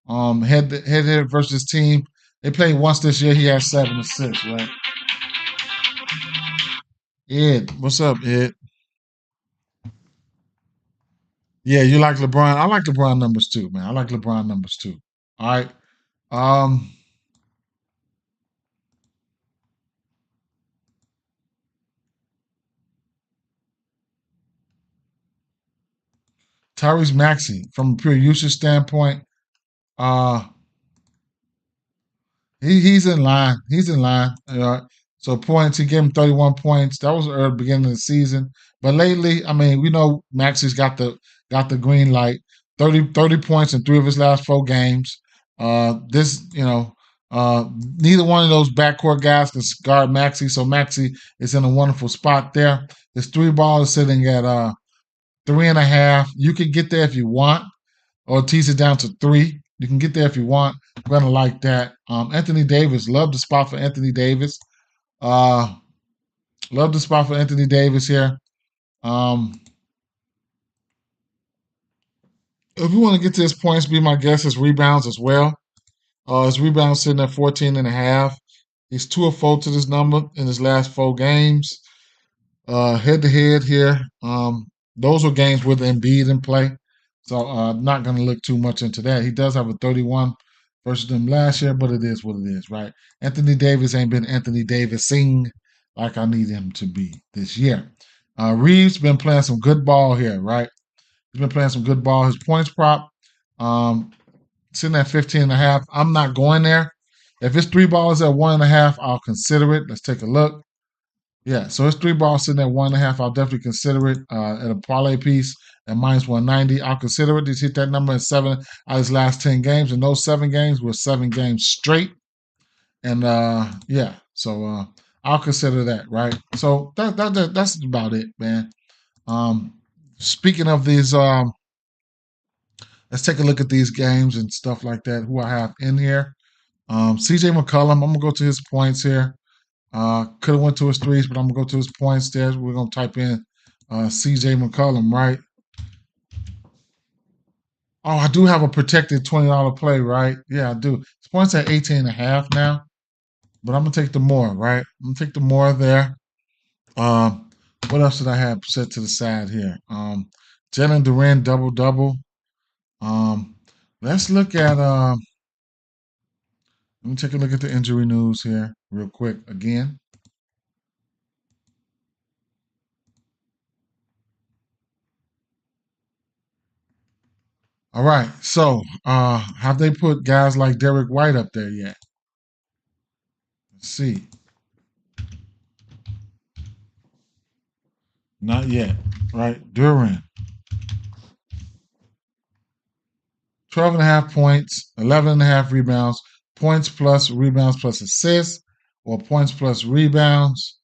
Head versus team. They played once this year. He had 7 assists, right? Ed, what's up, Ed? Yeah, you like LeBron? I like LeBron numbers too, man. I like LeBron numbers too. All right. Um, Tyrese Maxey, from a pure usage standpoint, uh, he's in line. He's in line. So points, he gave him 31 points. That was early beginning of the season. But lately, I mean, we know Maxey's got the green light. 30 points in 3 of his last 4 games. This, neither one of those backcourt guys can guard Maxey, so Maxey is in a wonderful spot there. His three ball is sitting at 3.5. You can get there if you want, or tease it down to 3. You can get there if you want. I'm gonna like that. Anthony Davis, love the spot for Anthony Davis. Uh, love the spot for Anthony Davis here. Um, if you want to get to his points, be my guest. His rebounds as well. His rebounds sitting at 14 and a half. He's 2 of 4 to this number in his last 4 games. Head to head here. Those were games with Embiid in play. So not going to look too much into that. He does have a 31 versus them last year, but it is what it is, right? Anthony Davis ain't been Anthony Davis-ing like I need him to be this year. Reeves been playing some good ball here, right? He's been playing some good ball. His points prop, um, sitting at 15 and a half. I'm not going there. If it's 3 balls at 1.5, I'll consider it. Let's take a look. Yeah, so his 3 balls sitting at 1.5. I'll definitely consider it at a parlay piece at minus 190. I'll consider it. He's hit that number in 7 out of his last 10 games, and those 7 games were 7 games straight. And yeah, so I'll consider that, right? So that's about it, man. Um, Speaking of these, let's take a look at these games and stuff like that. Who I have in here. CJ McCollum. I'm gonna go to his points here. Could have went to his threes, but I'm gonna go to his points there. We're gonna type in CJ McCollum, right? Oh, I do have a protected $20 play, right? Yeah, I do. His points at 18 and a half now, but I'm gonna take the more, right? I'm gonna take the more there. What else did I have set to the side here? Jalen Duran double double. Um, let's look at let me take a look at the injury news here real quick again. All right, so have they put guys like Derek White up there yet? Let's see. Not yet, right? Duran, 12 and a half points, 11 and a half rebounds, points plus rebounds plus assists, or points plus rebounds,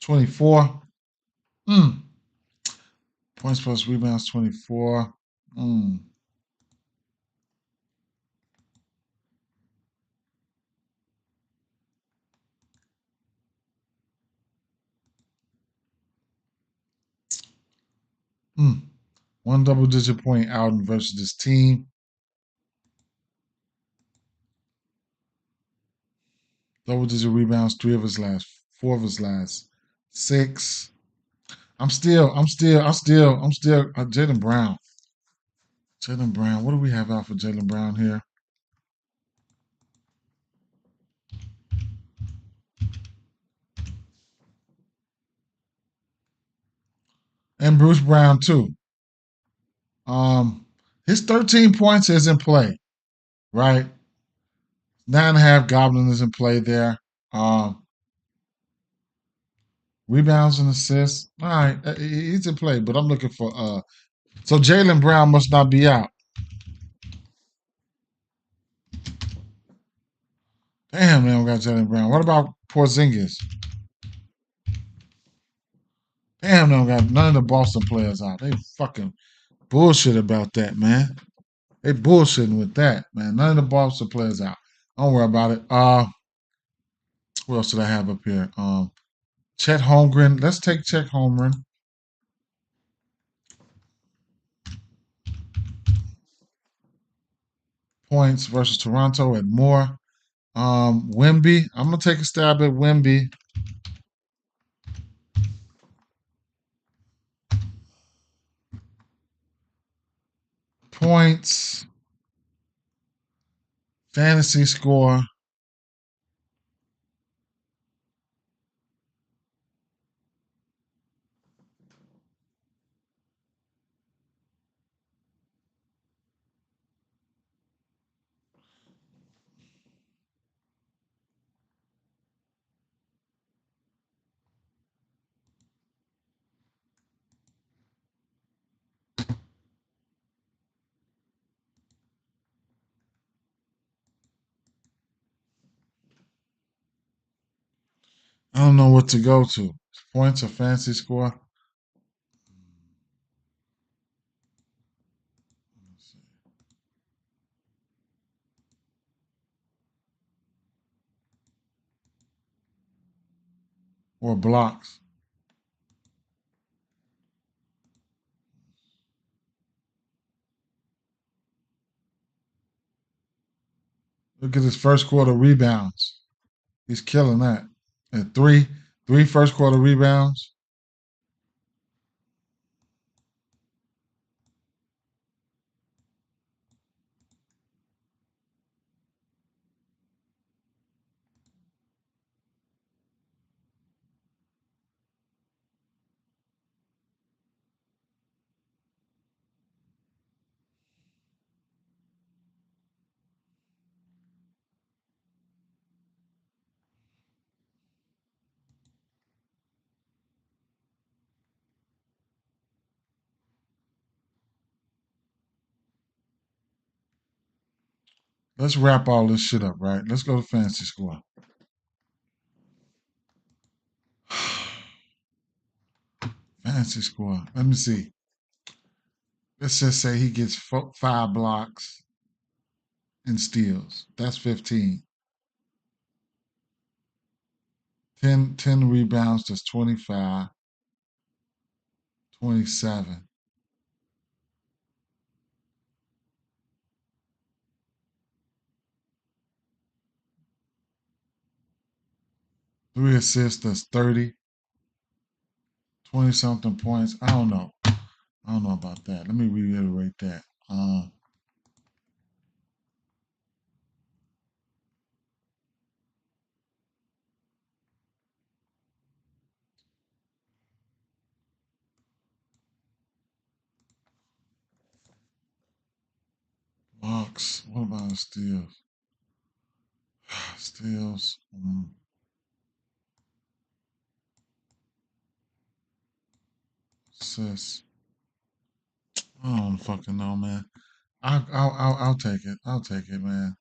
24. Mm. Points plus rebounds, 24. Mm. Mm. One double digit point outing versus this team. Double digit rebounds, four of his last six. I'm still Jalen Brown. Jalen Brown. What do we have out for Jalen Brown here? And Bruce Brown too. Um, his 13 points is in play, right? 9.5 Goblin is in play there. Um, Rebounds and assists. All right, he's in play, but I'm looking for so Jalen Brown must not be out. Damn, man, we got Jalen Brown. What about Porzingis? Damn, they don't got none of the Boston players out. They fucking bullshit about that, man. They bullshitting with that, man. None of the Boston players out. Don't worry about it. What else did I have up here? Chet Holmgren. Let's take Chet Holmgren. Points versus Toronto at more. Wemby. I'm gonna take a stab at Wemby. Points. Fantasy score. I don't know what to go to. Points or fantasy score. Or blocks. Look at his first quarter rebounds. He's killing that. And three first quarter rebounds. Let's wrap all this shit up, right? Let's go to fantasy score. Fantasy score. Let me see. Let's just say he gets 5 blocks and steals. That's 15. 10 rebounds, that's 25. 27. 3 assists, that's 30. 20 something points. I don't know. I don't know about that. Let me reiterate that. Blocks. What about the steals? Steals. Sis, I don't fucking know, man. I'll take it. I'll take it, man.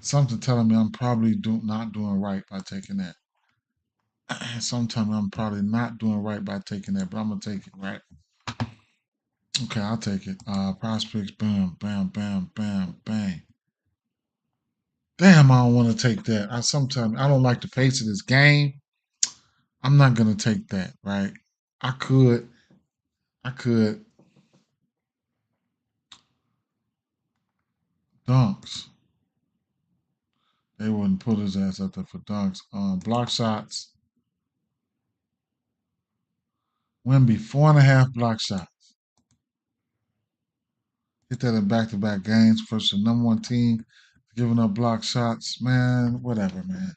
Something telling me I'm probably not doing right by taking that. Sometimes I'm probably not doing right by taking that, but I'm gonna take it, right? Okay, I'll take it. Prospects, bam, bam, bam, bam, bang. Damn, I don't want to take that. Sometimes I don't like the pace of this game. I'm not gonna take that, right? I could, I could dunks. They wouldn't put his ass up there for dunks. Block shots. Wemby, 4.5 block shots. Hit that in back-to-back games versus the number one team giving up block shots. Man, whatever, man.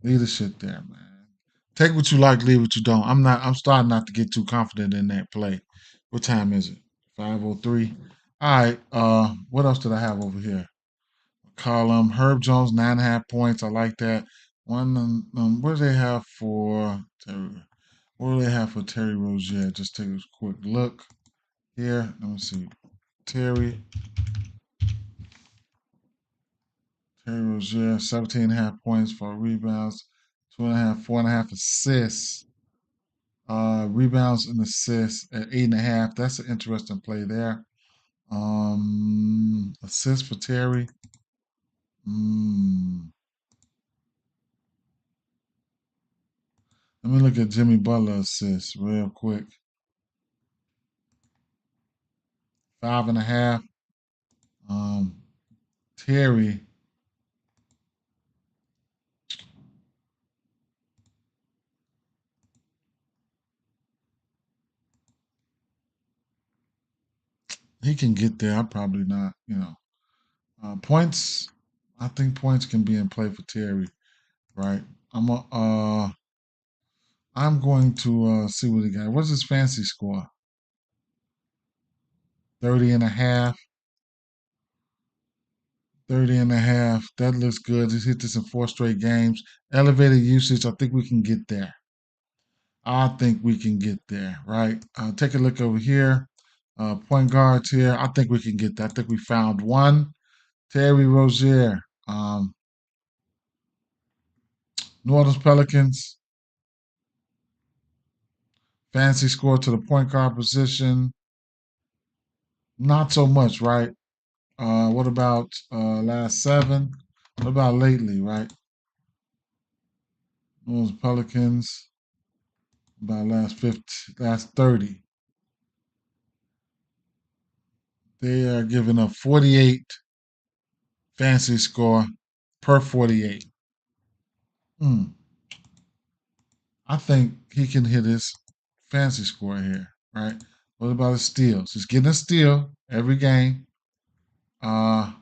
Leave the shit there, man. Take what you like, leave what you don't. I'm starting not to get too confident in that play. What time is it? 5:03. All right. What else did I have over here? Column Herb Jones, 9.5 points. I like that. What do they have for Terry? What do they have for Terry Rozier? Just take a quick look here. Let me see. Terry Rozier, 17.5 points, 4 rebounds, 2.5, 4.5 assists. Rebounds and assists at 8.5. That's an interesting play there. Assist for Terry. Let me look at Jimmy Butler assists real quick. 5.5. Terry. He can get there. I probably not. Points. I think points can be in play for Terry. Right. I'm going to see what he got. What's his fancy score? 30.5. 30.5. That looks good. He's hit this in 4 straight games. Elevated usage. I think we can get there. I think we can get there, right? Take a look over here. Point guards here. I think we can get there. I think we found one. Terry Rozier. New Orleans Pelicans. Fancy score to the point guard position. Not so much, right? What about last 7? What about lately, right? New Orleans Pelicans. About last 30. They are giving up 48 fancy score per 48. I think he can hit his fancy score here, right? What about his steals? He's getting a steal every game. Uh,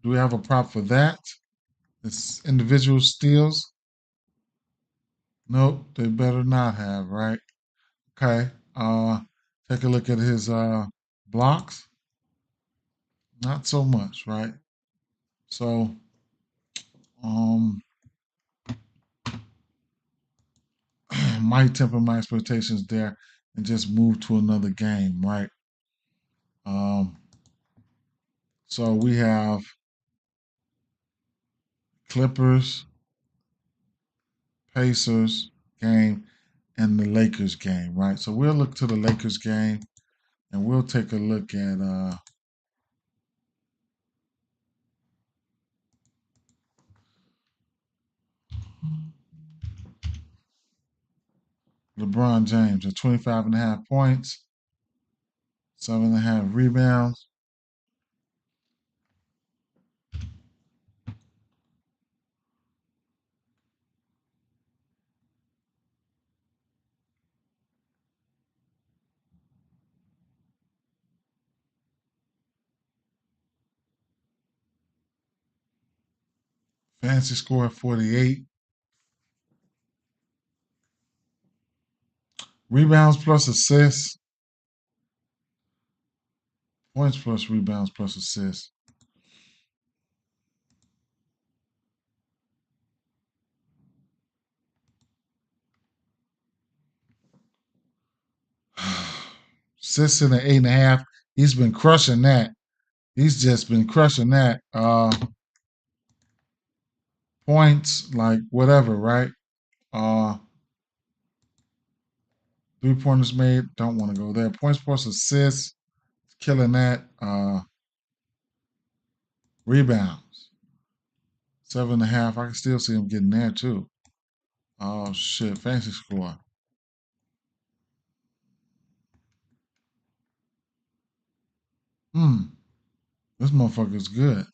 do we have a prop for that? It's individual steals. Nope, they better not have, right? Okay. Take a look at his blocks. Not so much, right? So, um, might temper my expectations there and just move to another game, right? Um, so we have Clippers, Pacers game, and the Lakers game, right? So we'll look to the Lakers game and we'll take a look at LeBron James at 25.5 points, 7.5 rebounds. Fancy score at 48. Rebounds plus assists. Points plus rebounds plus assists. Assists in the 8.5. He's been crushing that. He's just been crushing that. Points, like whatever, right? Uh, 3 pointers made. Don't want to go there. Points plus assists, killing that. Rebounds, 7.5. I can still see him getting there too. Oh shit, fantasy score. Hmm, this motherfucker's good.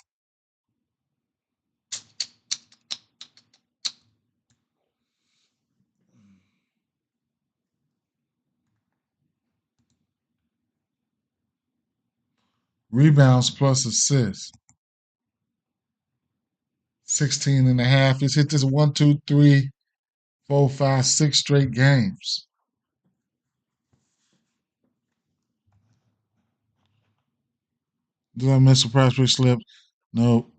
Rebounds plus assists, 16.5. He's hit this 1, 2, 3, 4, 5, 6 straight games. Did I miss a prospect slip? No.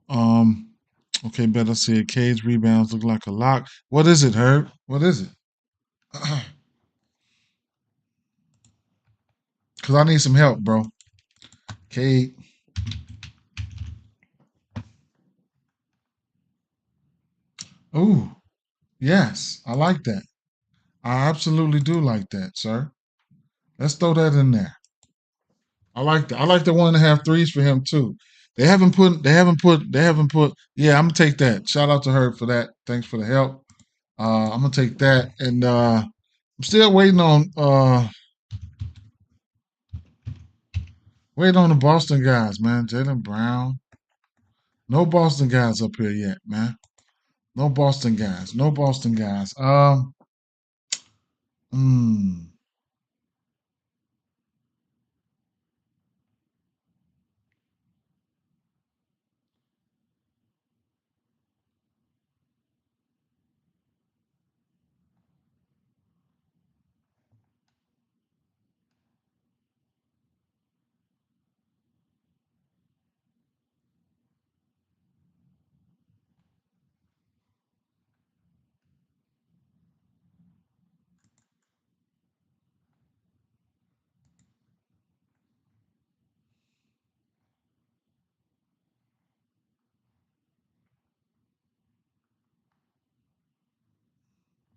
Okay, better see it. Cage rebounds look like a lock. What is it, Herb? What is it? Because I need some help, bro. Cade. Ooh, yes. I like that. I absolutely do like that, sir. Let's throw that in there. I like that. I like the 1.5 threes for him too. They haven't put. Yeah, I'm gonna take that. Shout out to Herb for that. Thanks for the help. I'm gonna take that. And I'm still waiting on the Boston guys, man. Jalen Brown. No Boston guys up here yet, man. No Boston guys. No Boston guys. Mm,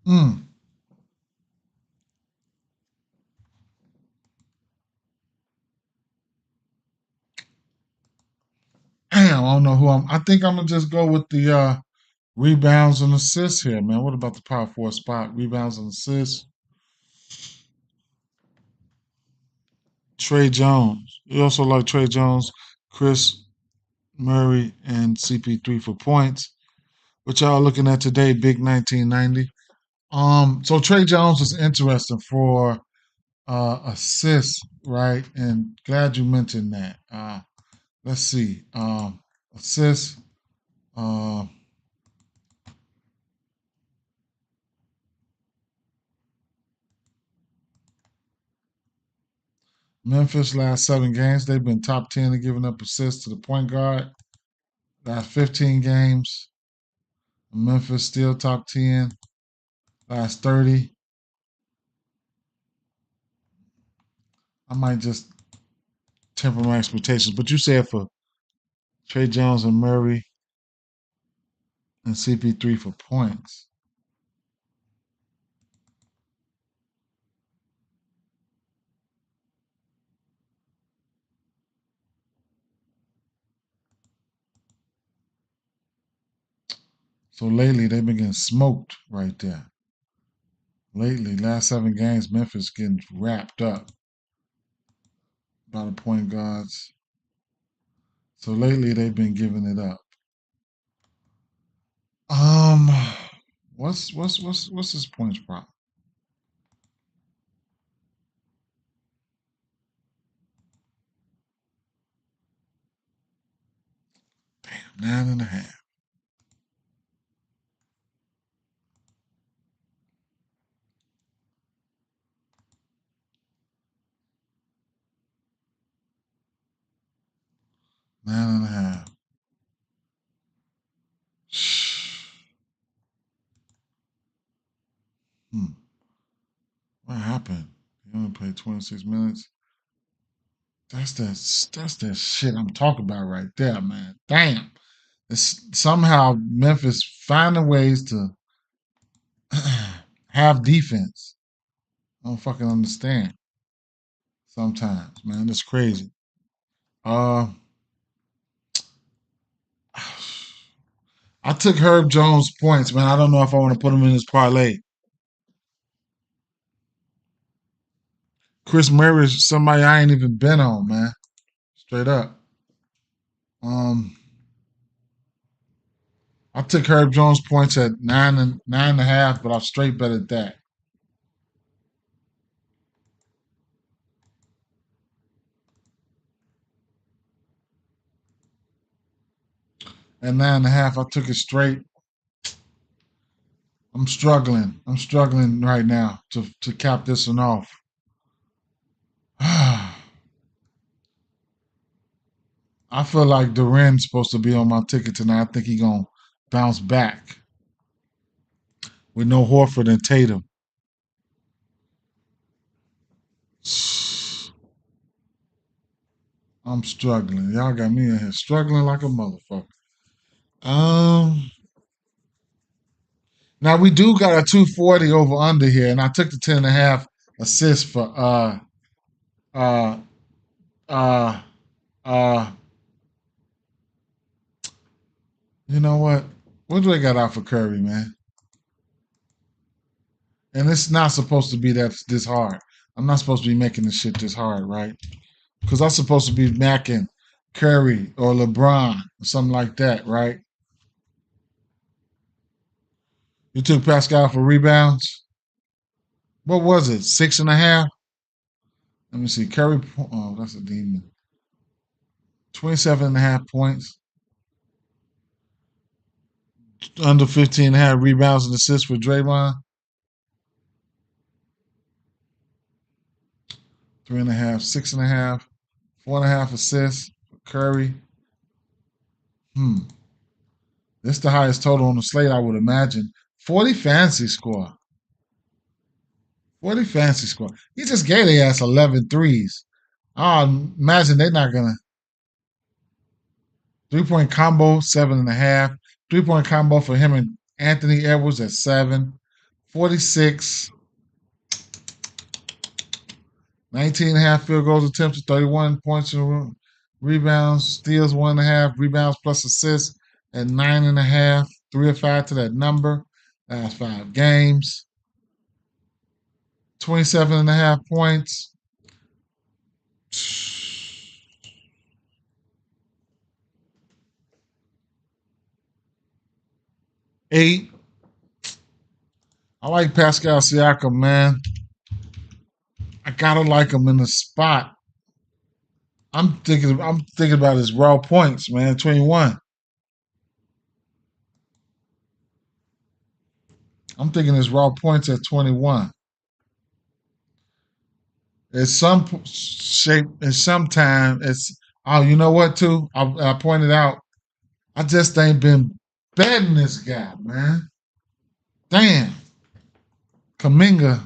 mm. Damn, I don't know who I'm. I think I'm gonna just go with the rebounds and assists here, man. What about the power forward spot? Rebounds and assists. Trey Jones. You also like Trey Jones, Chris Murray, and CP3 for points. What y'all looking at today? Big 1990. So Trey Jones is interesting for assists, right? And glad you mentioned that. Let's see. Assists. Uh, Memphis last 7 games, they've been top 10 in giving up assists to the point guard. Last 15 games, Memphis still top 10. Last 30, I might just temper my expectations. But you said for Trey Jones and Murray and CP3 for points. So lately, they've been getting smoked right there. Lately, last 7 games, Memphis getting wrapped up by the point guards. So lately, they've been giving it up. Um, what's his points prop? 9.5. 9.5. Hmm. What happened? He only play 26 minutes. That's that shit I'm talking about right there, man. Damn. Somehow Memphis finding ways to have defense. I don't fucking understand. Sometimes, man, it's crazy. Uh, I took Herb Jones points, man. I don't know if I want to put him in this parlay. Chris Murray is somebody I ain't even been on, man. Straight up. Um, I took Herb Jones points at 9.5, but I'll straight bet at that. At 9.5, I took it straight. I'm struggling. I'm struggling right now to cap this one off. I feel like Duran's supposed to be on my ticket tonight. I think he's gonna bounce back with no Horford and Tatum. I'm struggling. Y'all got me in here struggling like a motherfucker. Now we do got a 240 over under here, and I took the 10.5 assist for uh uh uh you know what? What do they got out for Curry, man? And it's not supposed to be this hard. I'm not supposed to be making this shit this hard, right? Because I'm supposed to be macking Curry or LeBron or something like that, right? You took Pascal for rebounds. What was it? 6.5? Let me see. Curry, oh, that's a demon. 27.5 points. Under 15.5 rebounds and assists for Draymond. 3.5, 6.5, 4.5 assists for Curry. This is the highest total on the slate, I would imagine. 40 fantasy score. 40 fantasy score. He just gave their ass 11 threes. I imagine they're not going to. 3-point combo, 7.5. 3-point combo for him and Anthony Edwards at 7. 46. 19.5 field goals attempted, 31 points and rebounds, steals 1.5, rebounds plus assists at 9.5. 3 of 5 to that number. Last 5 games. 27.5 points. 8. I like Pascal Siakam, man. I gotta like him in the spot. I'm thinking about his raw points, man. 21. I'm thinking his raw points at 21. At some shape, at some time, it's you know what too? I pointed out, I just ain't been betting this guy, man. Damn. Kaminga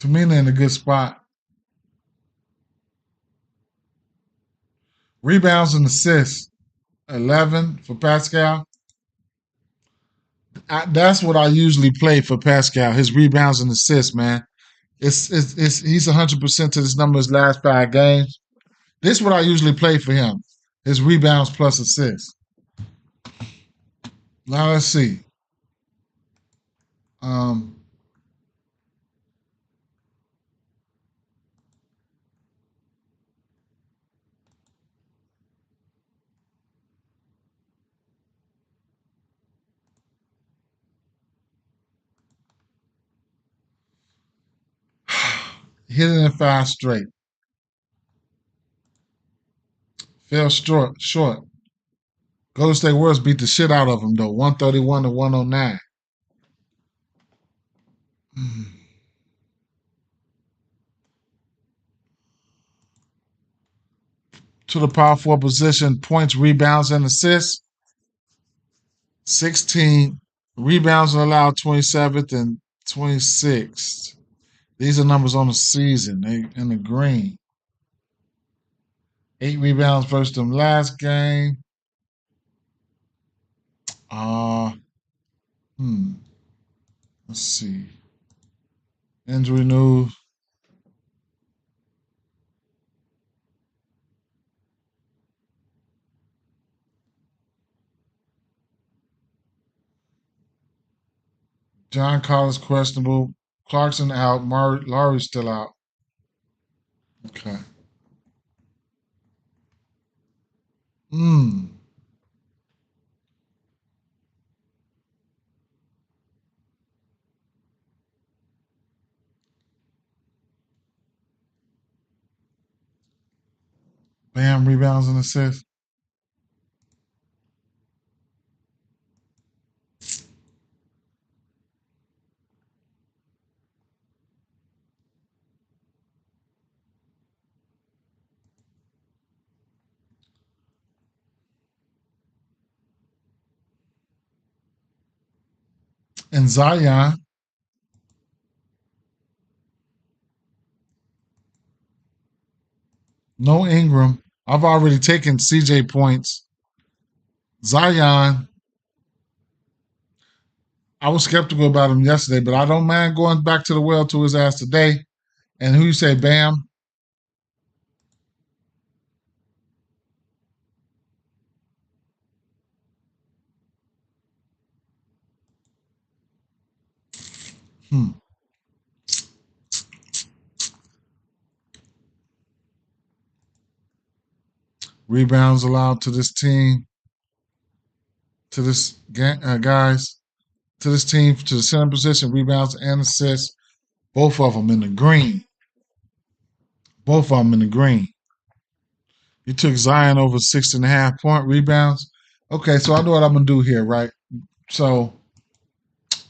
in a good spot. Rebounds and assists, 11 for Pascal. That's what I usually play for Pascal. His rebounds and assists, man. It's he's 100% to this number his last 5 games. This is what I usually play for him. His rebounds plus assists. Now let's see. Hit it in 5 straight. Fell short. Golden State Warriors beat the shit out of him though, 131 to 109. To the power forward position, points, rebounds, and assists. 16 rebounds allowed, 27th, and 26th. These are numbers on the season. They in the green. 8 rebounds versus them last game. Uh, hmm. Let's see. Injury news. John Collins questionable. Clarkson out. Laurie's still out. Okay. Hmm. Bam, rebounds and assists. And Zion, no Ingram. I've already taken CJ points. Zion, I was skeptical about him yesterday, but I don't mind going back to the well to his ass today. And who you say, Bam? Hmm. Rebounds allowed to this team, to this guys, to this team, to the center position, rebounds and assists. Both of them in the green. Both of them in the green. You took Zion over 6.5 point rebounds. Okay, so I know what I'm gonna do here, right? So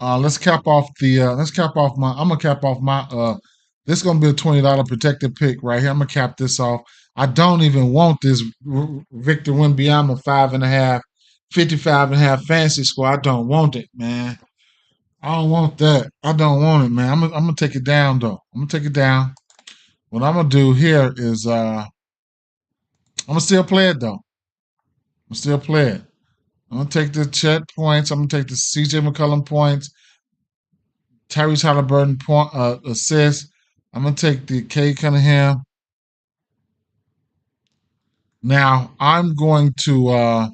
let's cap off my I'm gonna cap off my this is gonna be a $20 protected pick right here. I'm gonna cap this off. I don't even want this Victor Wembanyama 5.5, 55.5 fantasy score. I don't want it, man. I don't want that. I don't want it, man. I'm gonna take it down though. I'm gonna take it down. What I'm gonna do here is I'm gonna still play it though. I'm still play it. I'm gonna take the Chet points. I'm gonna take the CJ McCollum points. Tyrese Halliburton point assist. I'm gonna take the K Cunningham. Now I'm going to I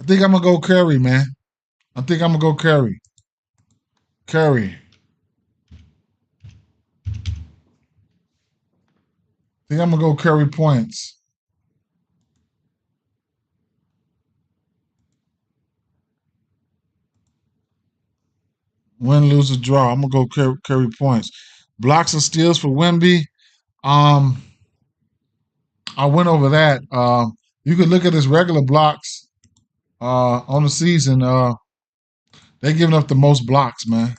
think I'm gonna go Curry, man. I think I'm gonna go Curry. Curry. I think I'm gonna go Curry points. Win, lose, or draw. I'm gonna go Curry points. Blocks and steals for Wemby. Um, I went over that. You could look at his regular blocks on the season. They're giving up the most blocks, man.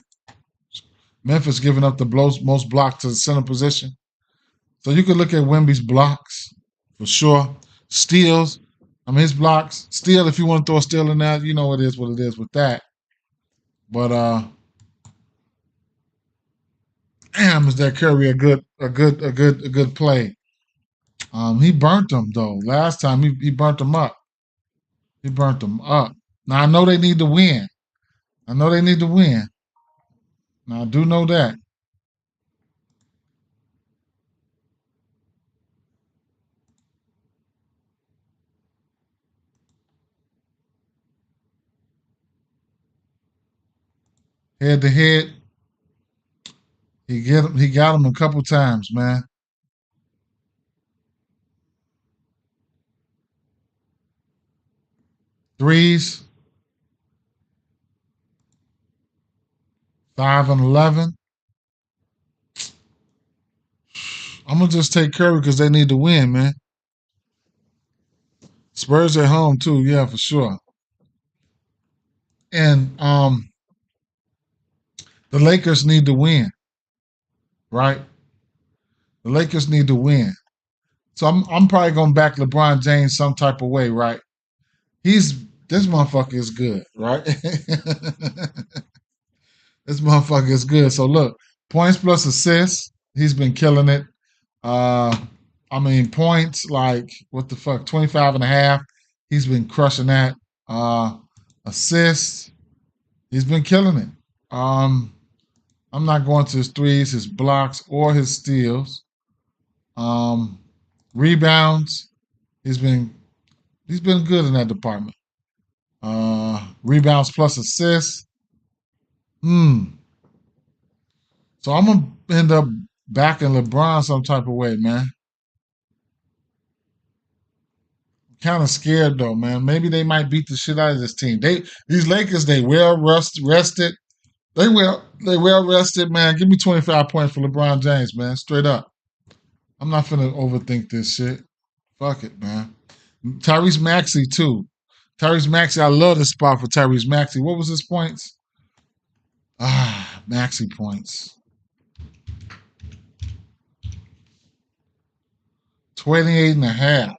Memphis giving up the most blocks to the center position. So you could look at Wemby's blocks for sure. Steals. I mean his blocks. Steal, if you want to throw a steal in there, you know it is what it is with that. But damn, is that Curry a good play? He burnt them though. Last time he burnt them up. He burnt them up. Now I know they need to win. I know they need to win. Now I do know that. Head to head, he got him a couple times, man. Threes, 5 and 11. I'm gonna just take Curry because they need to win, man. Spurs at home too, yeah, for sure. And the Lakers need to win, right? The Lakers need to win. So I'm probably gonna back LeBron James some type of way, right? He's This motherfucker is good, right? This motherfucker is good. So look, points plus assists, he's been killing it. Uh I mean points like what the fuck, 25 and a half. He's been crushing that. Uh Assists, he's been killing it. Um I'm not going to his threes, his blocks, or his steals. Um Rebounds, he's been he's been good in that department. Rebounds plus assists. Hmm. So I'm gonna end up backing LeBron some type of way, man. Kind of scared though, man. Maybe they might beat the shit out of this team. These Lakers, they rested. They well rested, man. Give me 25 points for LeBron James, man. Straight up. I'm not finna overthink this shit. Fuck it, man. Tyrese Maxey too. Tyrese Maxey, I love this spot for Tyrese Maxey. What was his points? Maxey points. 28 and a half.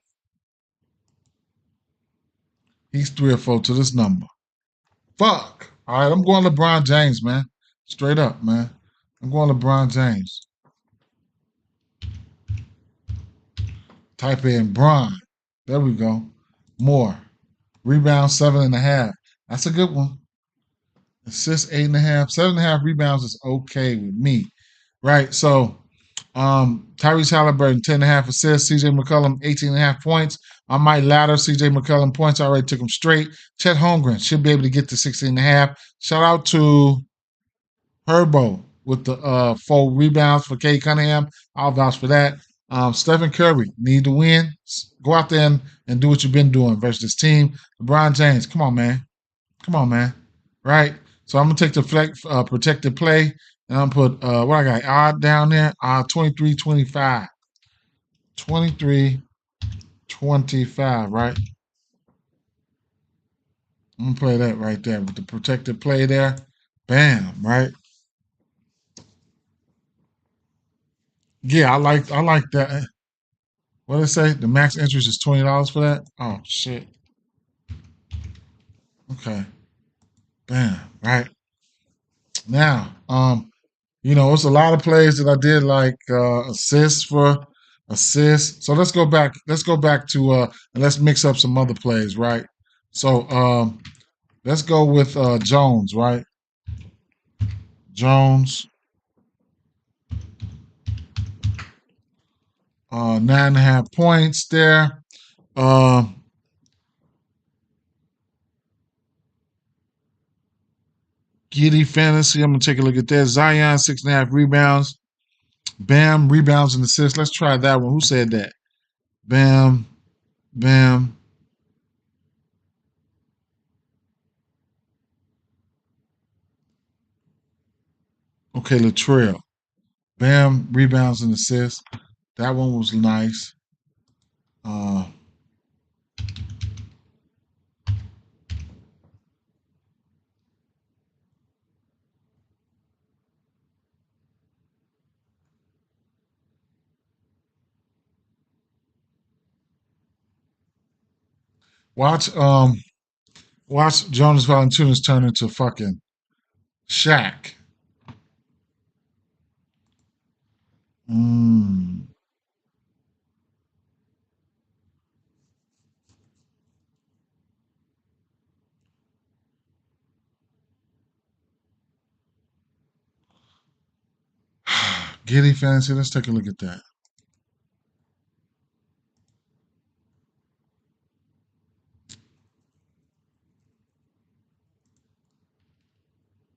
He's 3 or 4 to this number. Fuck. All right, I'm going LeBron James, man. Straight up, man. I'm going LeBron James. Type in Bron. There we go. More. Rebound 7.5. That's a good one. Assist 8.5. 7.5 rebounds is okay with me. Right. So Tyrese Halliburton, 10.5 assists. CJ McCollum, 18.5 points. I might ladder CJ McCollum points. I already took him straight. Chet Holmgren should be able to get to 16.5. Shout out to Herbo with the 4 rebounds for Kay Cunningham. I'll vouch for that. Stephen Curry need to win. Go out there and do what you've been doing versus this team. LeBron James, come on, man. Come on, man. Right? So I'm gonna take the protected play and I'm gonna put what I got odd down there. 23-25. 23-25, right? I'm gonna play that right there with the protected play there. Bam, right? Yeah, I like that. What did it say? The max interest is $20 for that? Oh shit. Okay. Bam. Right. Now, it's a lot of plays that I did like assists for assists. So let's go back to and let's mix up some other plays, right? So let's go with Jones, right? Jones, 9.5 points there. Uh Giddy fantasy. I'm gonna take a look at that. Zion, 6.5 rebounds. Bam, rebounds and assists. Let's try that one. Who said that? Bam, bam. Okay, Latrell. Bam, rebounds and assists. That one was nice. Uh, watch watch Jonas Valanciunas turn into fucking Shaq. Mm. Giddy fantasy. Let's take a look at that.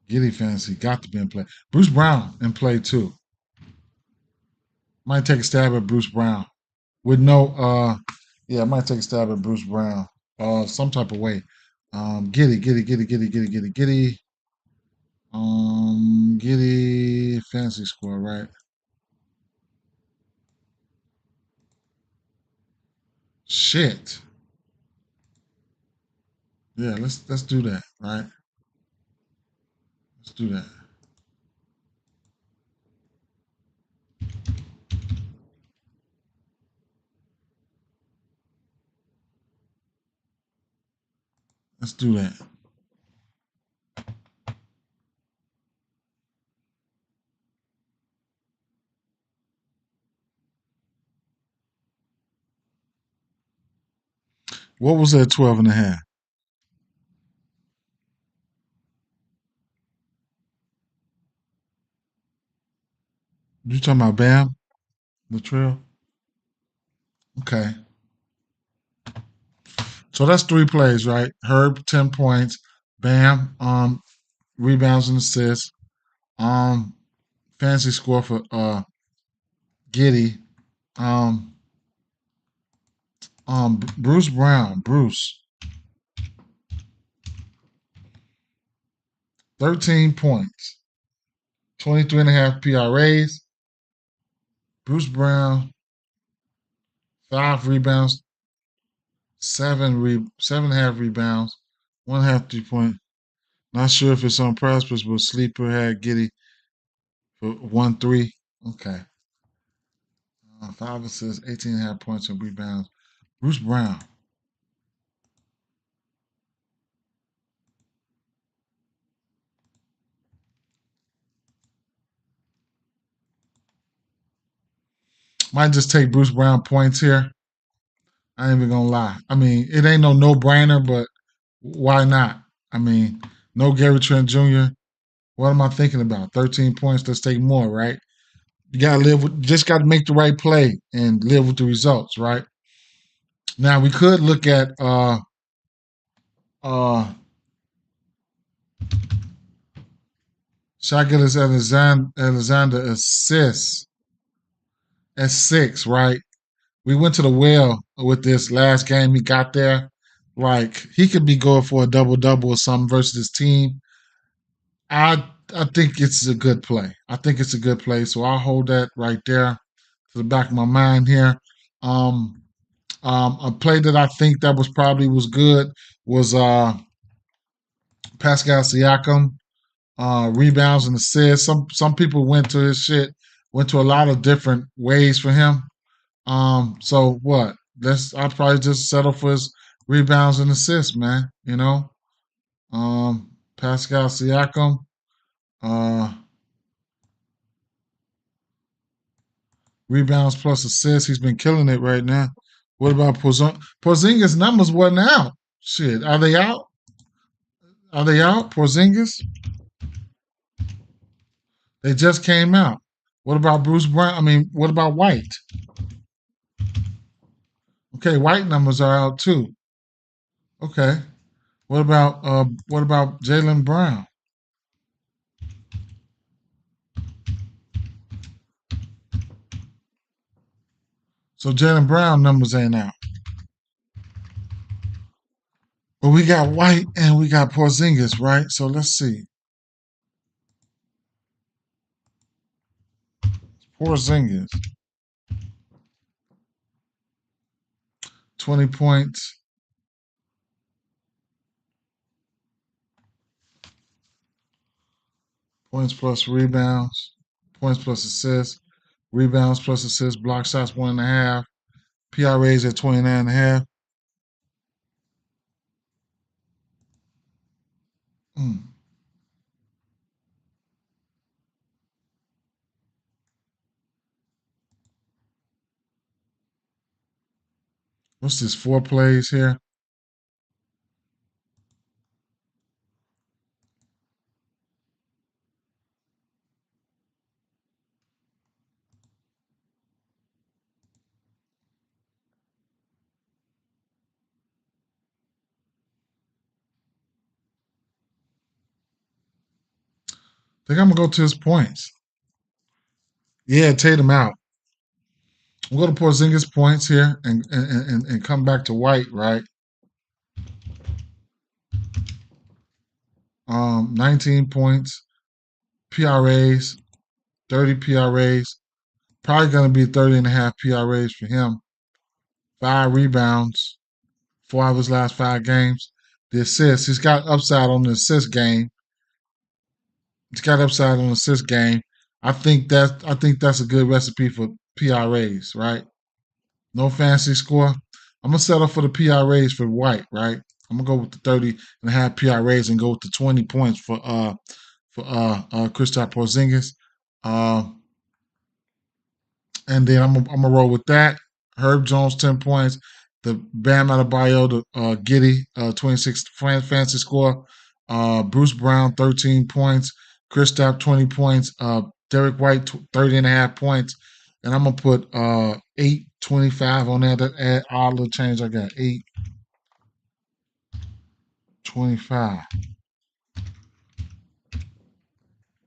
Giddy fantasy got to be in play. Bruce Brown in play too. Might take a stab at Bruce Brown with no. Yeah, I might take a stab at Bruce Brown. Some type of way. Giddy, giddy, giddy, giddy, giddy, giddy, giddy. Giddy fantasy score, right? Shit. Yeah, let's do that, right? Let's do that. Let's do that. What was that 12 and a half? You talking about Bam? The trail? Okay. So that's three plays, right? Herb, 10 points. Bam, rebounds and assists. Um, fancy score for Giddy. Um, Bruce Brown. Bruce, 13 points. 23 and a half PRAs. Bruce Brown, 5 rebounds, 7.5 rebounds, 1.5 3 point. Not sure if it's on purpose, but Sleeper had Giddy for 1-3. Okay. 5 assists, 18 and a half points and rebounds. Bruce Brown. Might just take Bruce Brown points here. I ain't even gonna lie. I mean, it ain't no brainer, but why not? I mean, no Gary Trent Jr. What am I thinking about? 13 points. Let's take more, right? You gotta live with. Just gotta make the right play and live with the results, right? Now we could look at uh Shaq Alexander assists at 6, right? We went to the well with this last game he got there. Like he could be going for a double double or something versus his team. I think it's a good play. I think it's a good play. So I'll hold that right there to the back of my mind here. Um, a play that I think that was good was Pascal Siakam, rebounds and assists. Some people went to his shit, went to a lot of different ways for him. So what? I'd probably just settle for his rebounds and assists, man. Pascal Siakam, uh, rebounds plus assists. He's been killing it right now. What about Porzingis? Numbers wasn't out. Shit, are they out? Are they out? Porzingis? They just came out. What about Bruce Brown? I mean, what about White? Okay, White numbers are out too. Okay. What about Jalen Brown? So Jalen Brown numbers ain't out. But we got White and we got Porzingis, right? So let's see. Porzingis, 20 points, points plus rebounds, points plus assists, rebounds plus assists, block shots 1.5, PRAs at 29.5. Mm. What's this? 4 plays here. I think I'm gonna go to his points. Yeah, Tatum out. We'll go to Porzingis points here and come back to White, right? 19 points, PRAs, 30 PRAs. Probably going to be 30 and a half PRAs for him. 5 rebounds, 4 of his last 5 games. The assists, he's got upside on the assist game. He's got upside on the assist game. I think that's a good recipe for PRAs, right? No fancy score. I'm gonna settle for the PRAs for White, right? I'm gonna go with the 30.5 PRAs and go with the 20 points for Kristaps Porzingis. Uh, and then I'm gonna roll with that. Herb Jones 10 points. The Bam Adebayo, the Giddy 26 fancy score. Bruce Brown 13 points. Kristaps 20 points. Derek White 30.5 points. And I'm gonna put 8.25 on that. Add all the change I got. 8.25.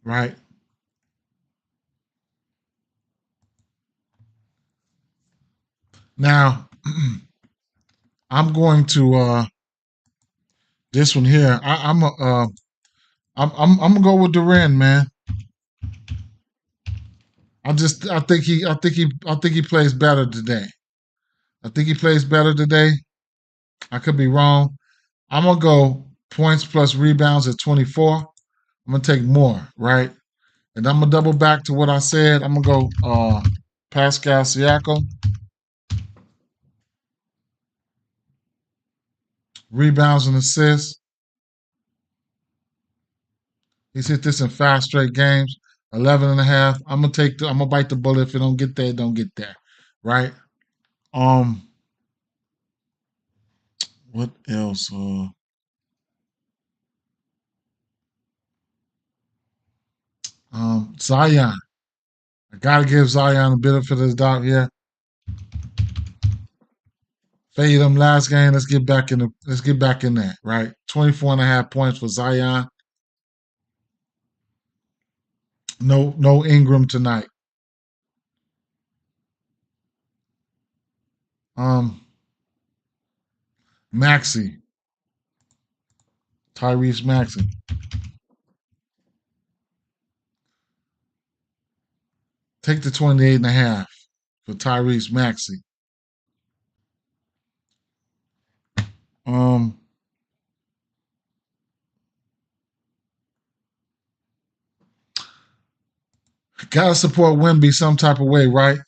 Right now, I'm going to this one here. I'm gonna go with Durant, man. I think he plays better today. I think he plays better today. I could be wrong. I'm gonna go points plus rebounds at 24. I'm gonna take more, right? And I'm gonna double back to what I said. I'm gonna go Pascal Siakam, rebounds and assists. He's hit this in 5 straight games, 11 and a half. I'm gonna bite the bullet. If it don't get there, it don't get there, right? Um, what else? Zion. I gotta give Zion a benefit of the doubt here. Fade him last game. Let's get back in there, right? 24.5 points for Zion. No Ingram tonight. Um Maxi, Tyrese Maxi. Take the 28.5 for Tyrese Maxi. Um Gotta support Wimby some type of way, right?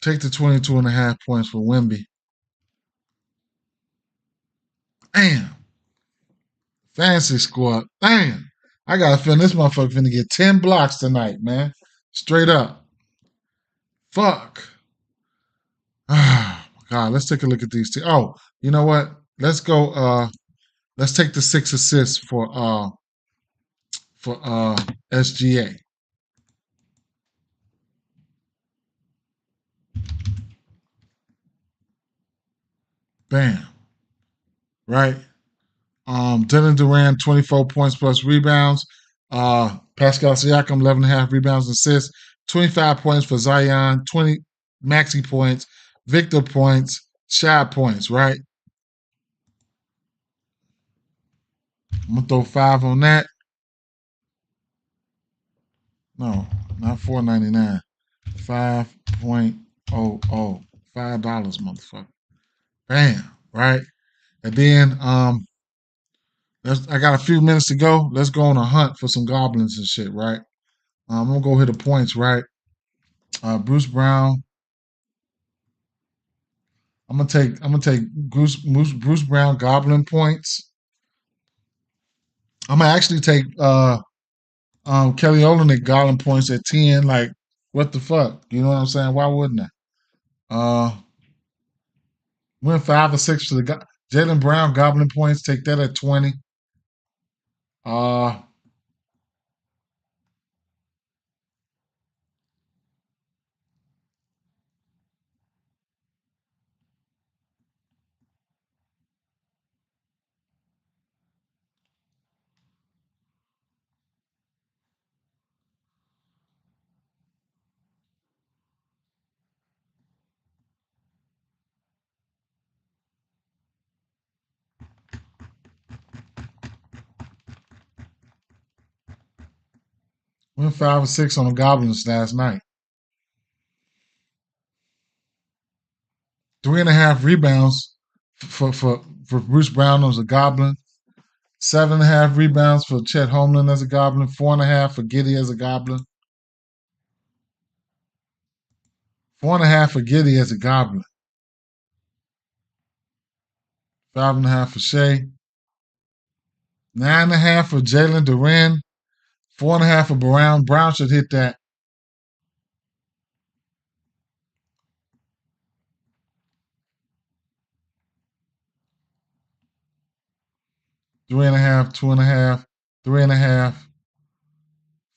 Take the 22.5 points for Wimby. Damn. Fancy squad. Damn. I got a feeling this motherfucker finna get 10 blocks tonight, man. Straight up. Fuck. Ah, God, let's take a look at these two. Oh, you know what? Let's go. Let's take the 6 assists for SGA. Bam. Right. Dylan Durant 24 points plus rebounds. Pascal Siakam 11.5 rebounds and assists. 25 points for Zion. 20 Maxi points. Victor points. Shot points. Right. I'm gonna throw 5 on that. No, not 4.99. 5.00. $5, motherfucker. Bam. Right. And then I got a few minutes to go. Let's go on a hunt for some goblins and shit, right? I'm gonna go hit the points, right? Bruce Brown. I'm gonna take Bruce Brown goblin points. I'm gonna actually take Kelly Olynyk goblin points at 10. Like, what the fuck? You know what I'm saying? Why wouldn't I? Uh Win 5 or 6 for the Jalen Brown goblin points. Take that at 20. Uh Win 5 or 6 on the goblins last night. 3.5 rebounds for Bruce Brown as a goblin. 7.5 rebounds for Chet Holmgren as a Goblin. 4.5 for Giddey as a Goblin. 4.5 for Giddey as a Goblin. 5.5 for Shea. 9.5 for Jalen Duren. 4.5 for Brown. Brown should hit that. 3.5, 2.5, 3.5,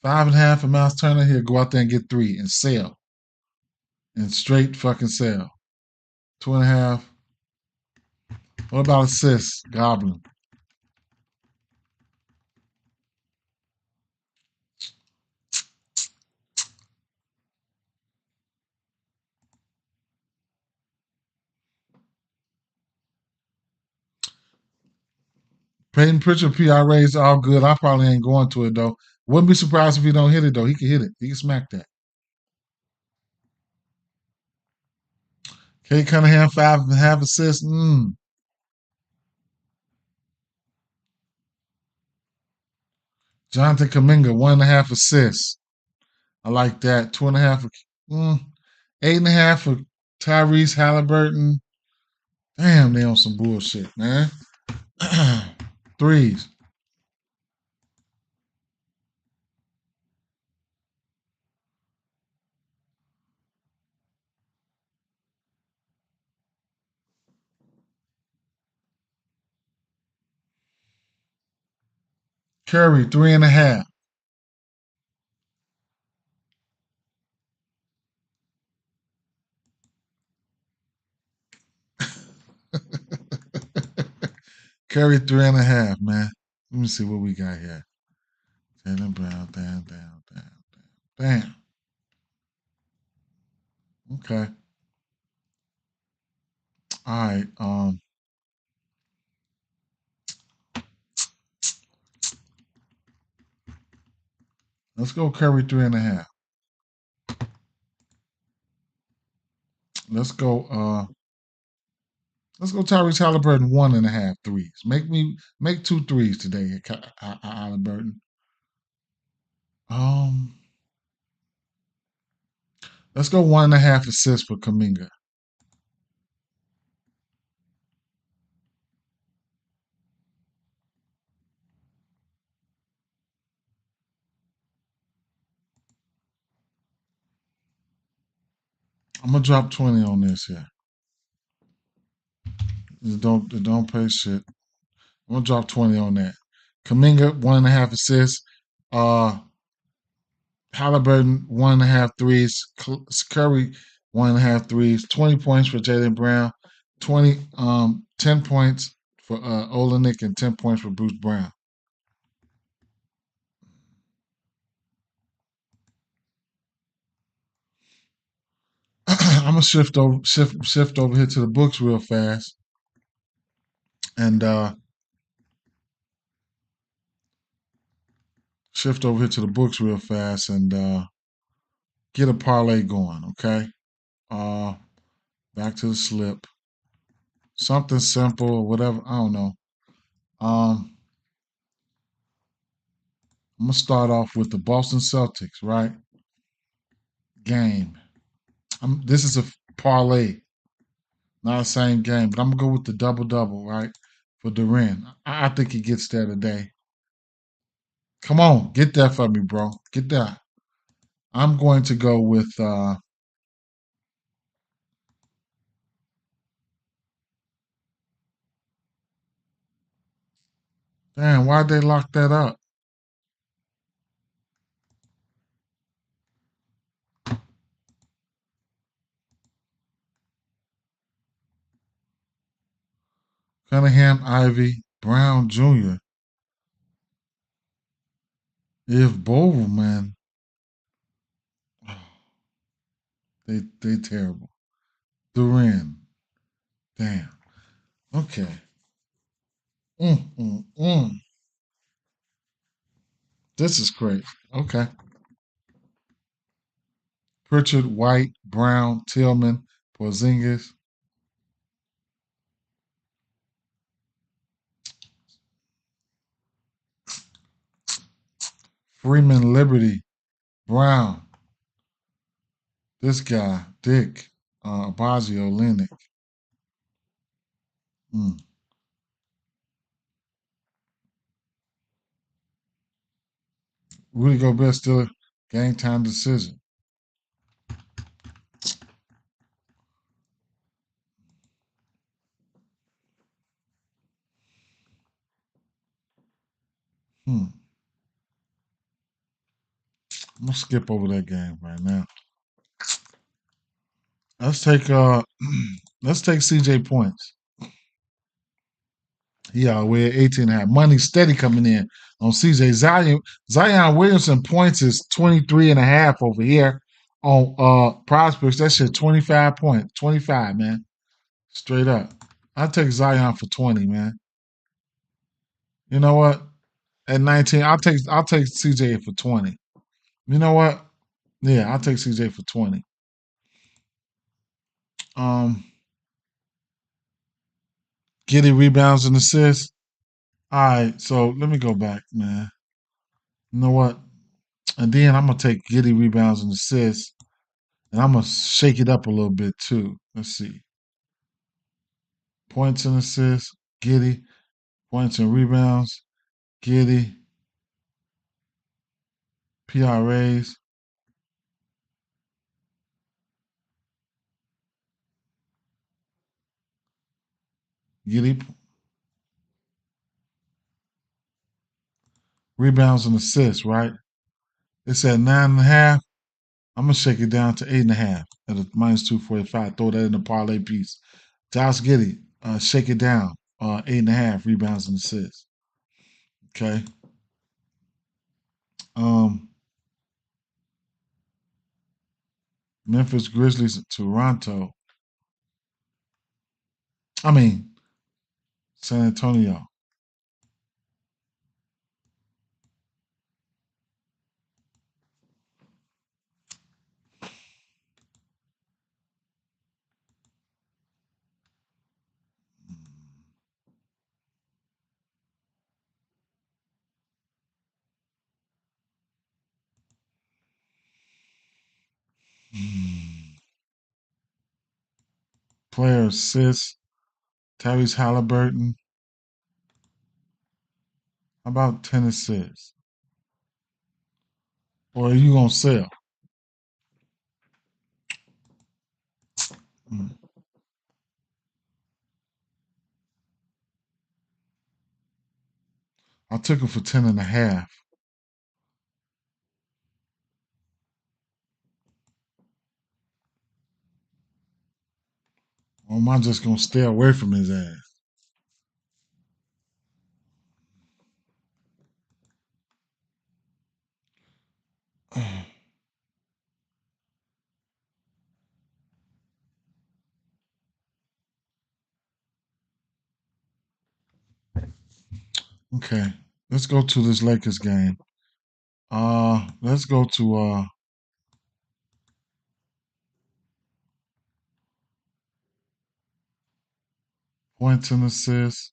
5.5 for Miles Turner. He'll go out there and get 3 and sell. And straight fucking sell. 2.5. What about assists? Goblin. Peyton Pritchard PRA is all good. I probably ain't going to it though. Wouldn't be surprised if he don't hit it though. He can hit it. He can smack that. Kate Cunningham, 5.5 assists. Jonathan Kuminga, 1.5 assists. I like that. 2.5 for 8.5 for Tyrese Halliburton. Damn, they on some bullshit, man. Threes. Curry, 3.5. Curry, 3.5, man. Let me see what we got here. Jaylen Brown, damn. Damn. Okay. All right. Let's go Curry 3.5. Let's go Tyrese Halliburton 1.5 threes. Make 2 threes today, Halliburton. Let's go 1.5 assists for Kuminga. I'm gonna drop 20 on this here. It don't pay shit. I'm gonna drop 20 on that. Kuminga 1.5 assists. Halliburton 1.5 threes. Curry 1.5 threes. 20 points for Jaylen Brown. 10 points for Olenek and 10 points for Bruce Brown. I'm gonna shift over here to the books real fast, and get a parlay going. Okay, back to the slip. Something simple or whatever. I don't know. I'm gonna start off with the Boston Celtics, right? Game. This is a parlay, not the same game, but I'm gonna go with the double, right? For Duren. I think he gets there today. Come on, get that for me, bro. Get that. I'm going to go with damn, why'd they lock that up? Cunningham, Ivy, Brown Jr. If Bowl, man. They terrible. Duran. Damn. Okay. Mm, mm, mm. This is great. Okay. Pritchard, White, Brown, Tillman, Porzingis. Freeman Liberty Brown. This guy, Dick Abazio Lennox. Mm. Rudy Gobert still a game time decision. Hmm. I'm gonna skip over that game right now. Let's take let's take CJ points. Yeah, we're 18 and a half. Money steady coming in on CJ. Zion Williamson points is 23 and a half over here on prospects. That shit 25 points. 25, man. Straight up. I'll take Zion for 20, man. You know what? At 19, I'll take CJ for 20. You know what? Yeah, I'll take CJ for 20. Um Giddy rebounds and assists. All right, so let me go back, man. You know what? And then I'm gonna take Giddy rebounds and assists, and I'm gonna shake it up a little bit too. Let's see. Points and assists, Giddy. Points and rebounds, Giddy. PRAs, Giddy. Rebounds and assists, right? It's at 9.5. I'm gonna shake it down to 8.5 at a minus 245. Throw that in the parlay piece. Josh Giddy, shake it down. 8.5 rebounds and assists. Okay. Um, Memphis Grizzlies, Toronto. I mean, San Antonio. Hmm. Player assists, Tyrese Halliburton. How about 10 assists? Or are you gonna sell? Hmm. I took it for 10.5. Or am I just gonna stay away from his ass? Okay. Let's go to this Lakers game. Let's go to points and assists.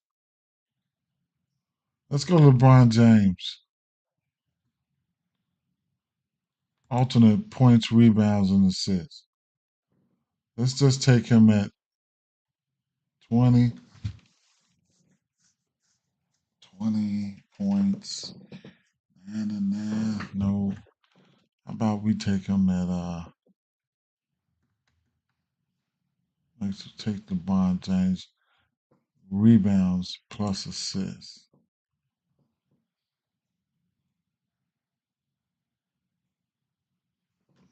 Let's go to LeBron James. Alternate points, rebounds, and assists. Let's just take him at 20, 20 points. And no. How about we take him at let's take LeBron James rebounds plus assists.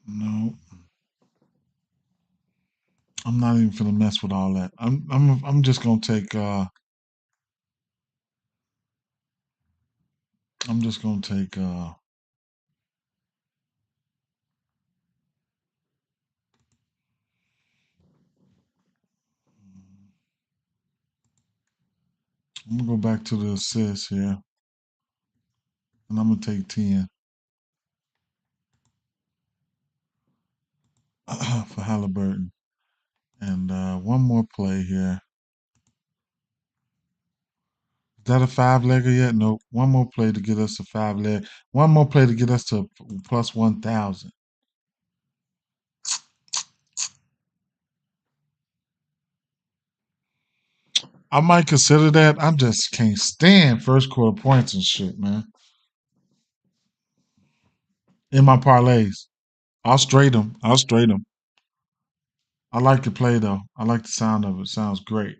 No, I'm not even gonna mess with all that. I'm just gonna take I'm just gonna take I'm gonna go back to the assists here, and I'm gonna take 10 for Halliburton. And one more play here. Is that a 5-legger yet? Nope. One more play to get us to 5-leg. One more play to get us to plus 1,000. I might consider that. I just can't stand first quarter points and shit, man. In my parlays, I'll straight them. I'll straight them. I like the play though. I like the sound of it. Sounds great.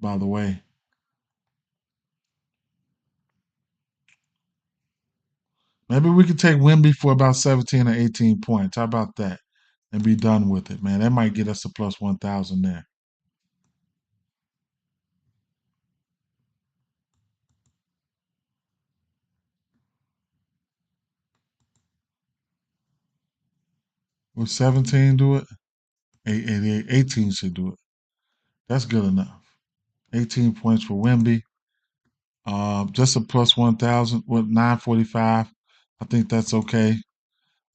By the way, maybe we could take Wimby for about 17 or 18 points. How about that? And be done with it, man. That might get us to plus 1,000 there. Will 17 do it? 18 should do it. That's good enough. 18 points for Wimby. Just a plus 1,000 with 945. I think that's okay.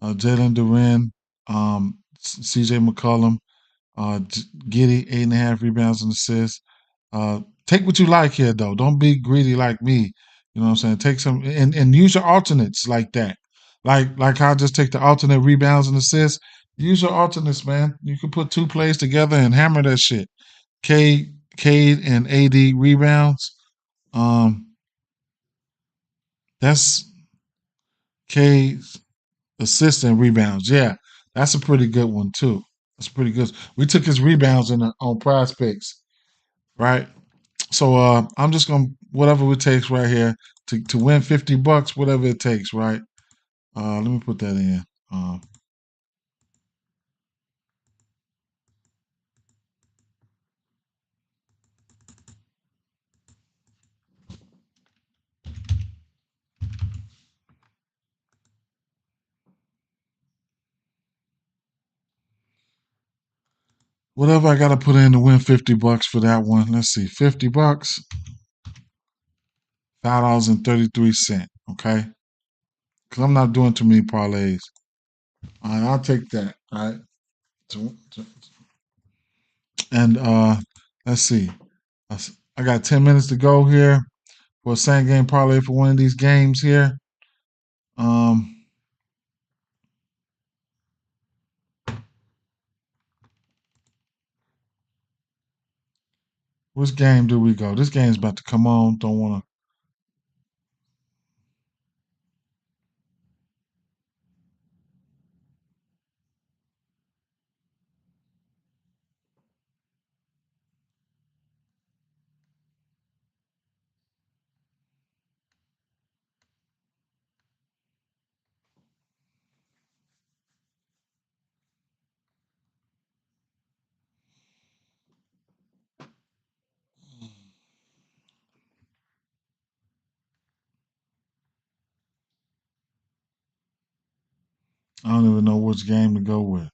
Jalen Duren, CJ McCollum, Giddy, 8.5 rebounds and assists. Take what you like here, though. Don't be greedy like me. You know what I'm saying? Take some and use your alternates like that. Like I just take the alternate rebounds and assists. Use your alternates, man. You can put two plays together and hammer that shit. Cade and AD rebounds. Um, that's Cade's assists and rebounds. Yeah, that's a pretty good one too. That's pretty good. We took his rebounds on Prize Picks, right? So I'm just gonna whatever it takes right here to win $50, whatever it takes, right? Let me put that in. Whatever I gotta put in to win $50 for that one. Let's see, $50, $5.33. Okay, because I'm not doing too many parlays. All right, I'll take that. All right, and let's see. I got 10 minutes to go here for a same game parlay for one of these games here. Um, which game do we go? This game's about to come on. Don't want to. I don't even know which game to go with.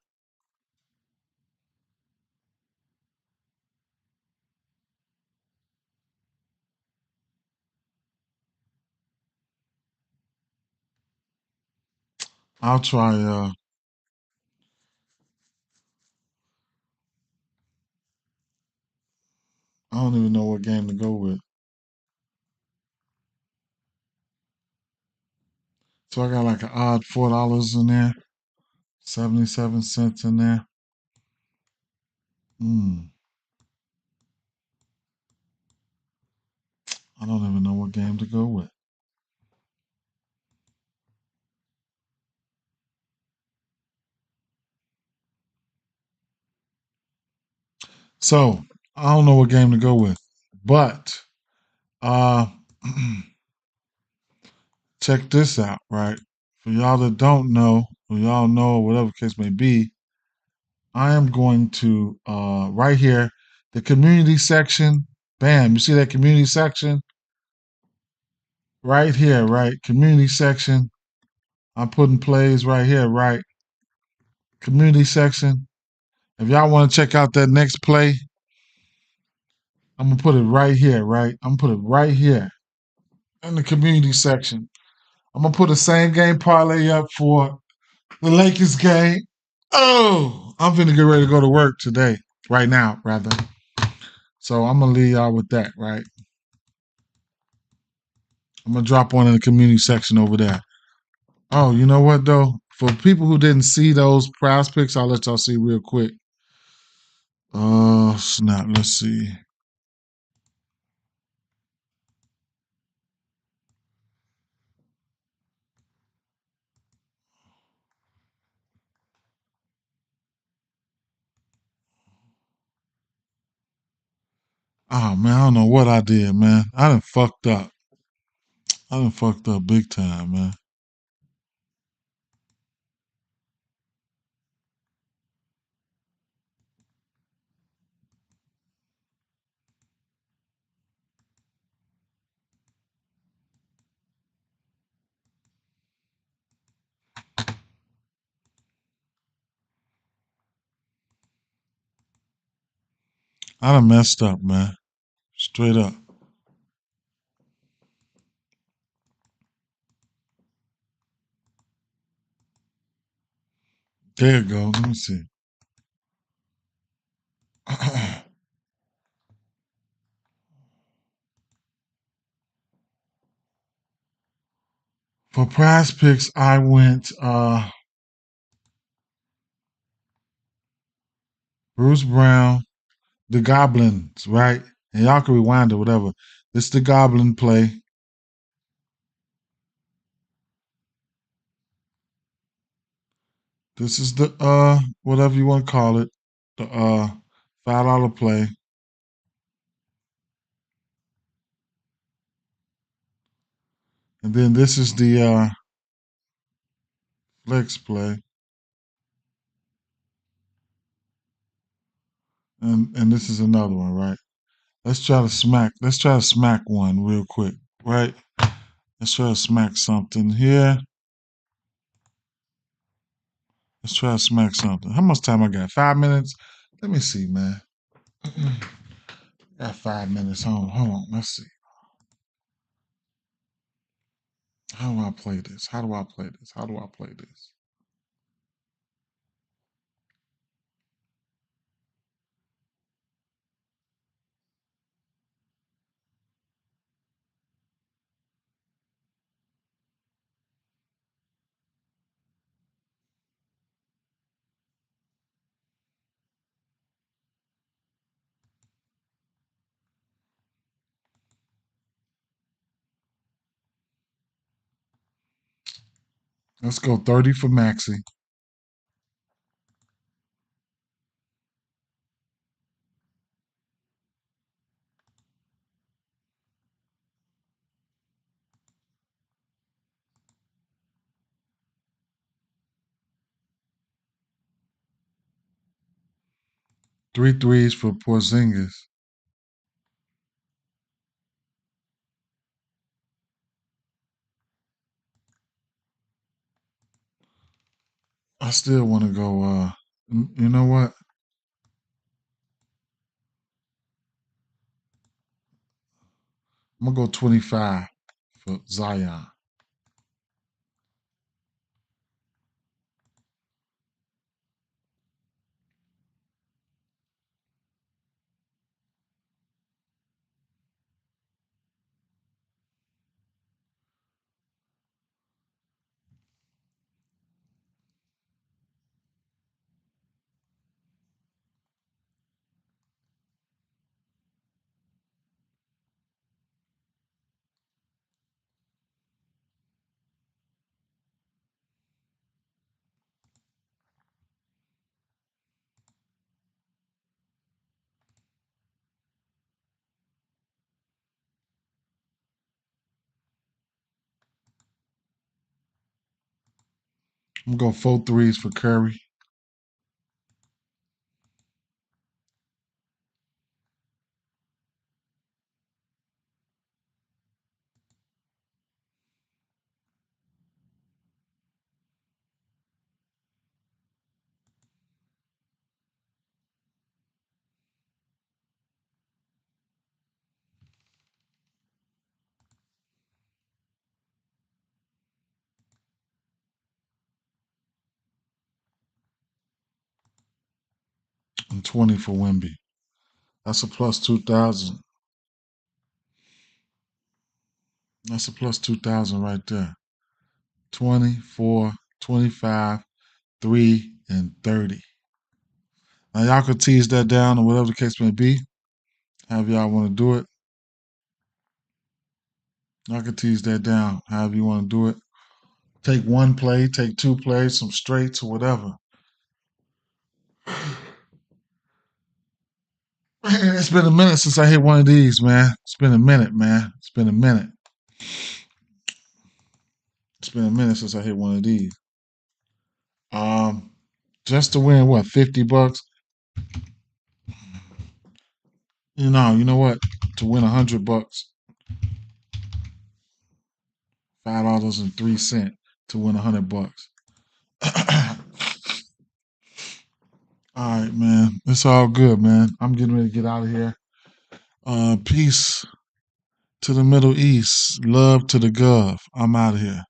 I'll try. I don't even know what game to go with. So I got like an odd $4 in there, 77 cents in there. Hmm. I don't even know what game to go with. So I don't know what game to go with. But uh check this out, right? For y'all that don't know, or y'all know, or whatever the case may be, I am going to right here, the community section. Bam, you see that community section? Right here, right? Community section. I'm putting plays right here, right? Community section. If y'all want to check out that next play, I'm gonna put it right here, right? I'm gonna put it right here in the community section. I'm gonna put the same game parlay up for the Lakers game. Oh, I'm finna get ready to go to work today, right now, rather. So I'm gonna leave y'all with that, right? I'm gonna drop one in the community section over there. Oh, you know what though? For people who didn't see those prize picks, I'll let y'all see real quick. Snap. Let's see. Oh man, I don't know what I did, man. I done fucked up. I done fucked up big time, man. I done messed up, man. Straight up. There you go. Let me see. For prize picks, I went Bruce Brown, the Goblins, right? And y'all can rewind or whatever. It's the Goblin play. This is the whatever you want to call it. The $5 play. And then this is the flex play. And this is another one, right? Let's try to smack one real quick, right? Let's try to smack something here. Let's try to smack something. How much time I got? 5 minutes? Let me see, man. Got 5 minutes. Hold on. Let's see. How do I play this? How do I play this? How do I play this? Let's go 30 for Maxi. Three threes for Porzingis. I still want to go. You know what? I'm gonna go 25 for Zion. I'm gonna go four threes for Curry. And 20 for Wimby. That's a plus 2,000. That's a plus 2,000 right there. 24, 25, 3, and 30. Now y'all could tease that down or whatever the case may be. However y'all want to do it. Y'all could tease that down however you want to do it. Take one play, take two plays, some straights or whatever. Man, it's been a minute since I hit one of these, man. It's been a minute, man. It's been a minute. It's been a minute since I hit one of these. Just to win what, $50? You know what? To win $100, $5.03 to win $100. All right, man. It's all good, man. I'm getting ready to get out of here. Peace to the Middle East. Love to the Gulf. I'm out of here.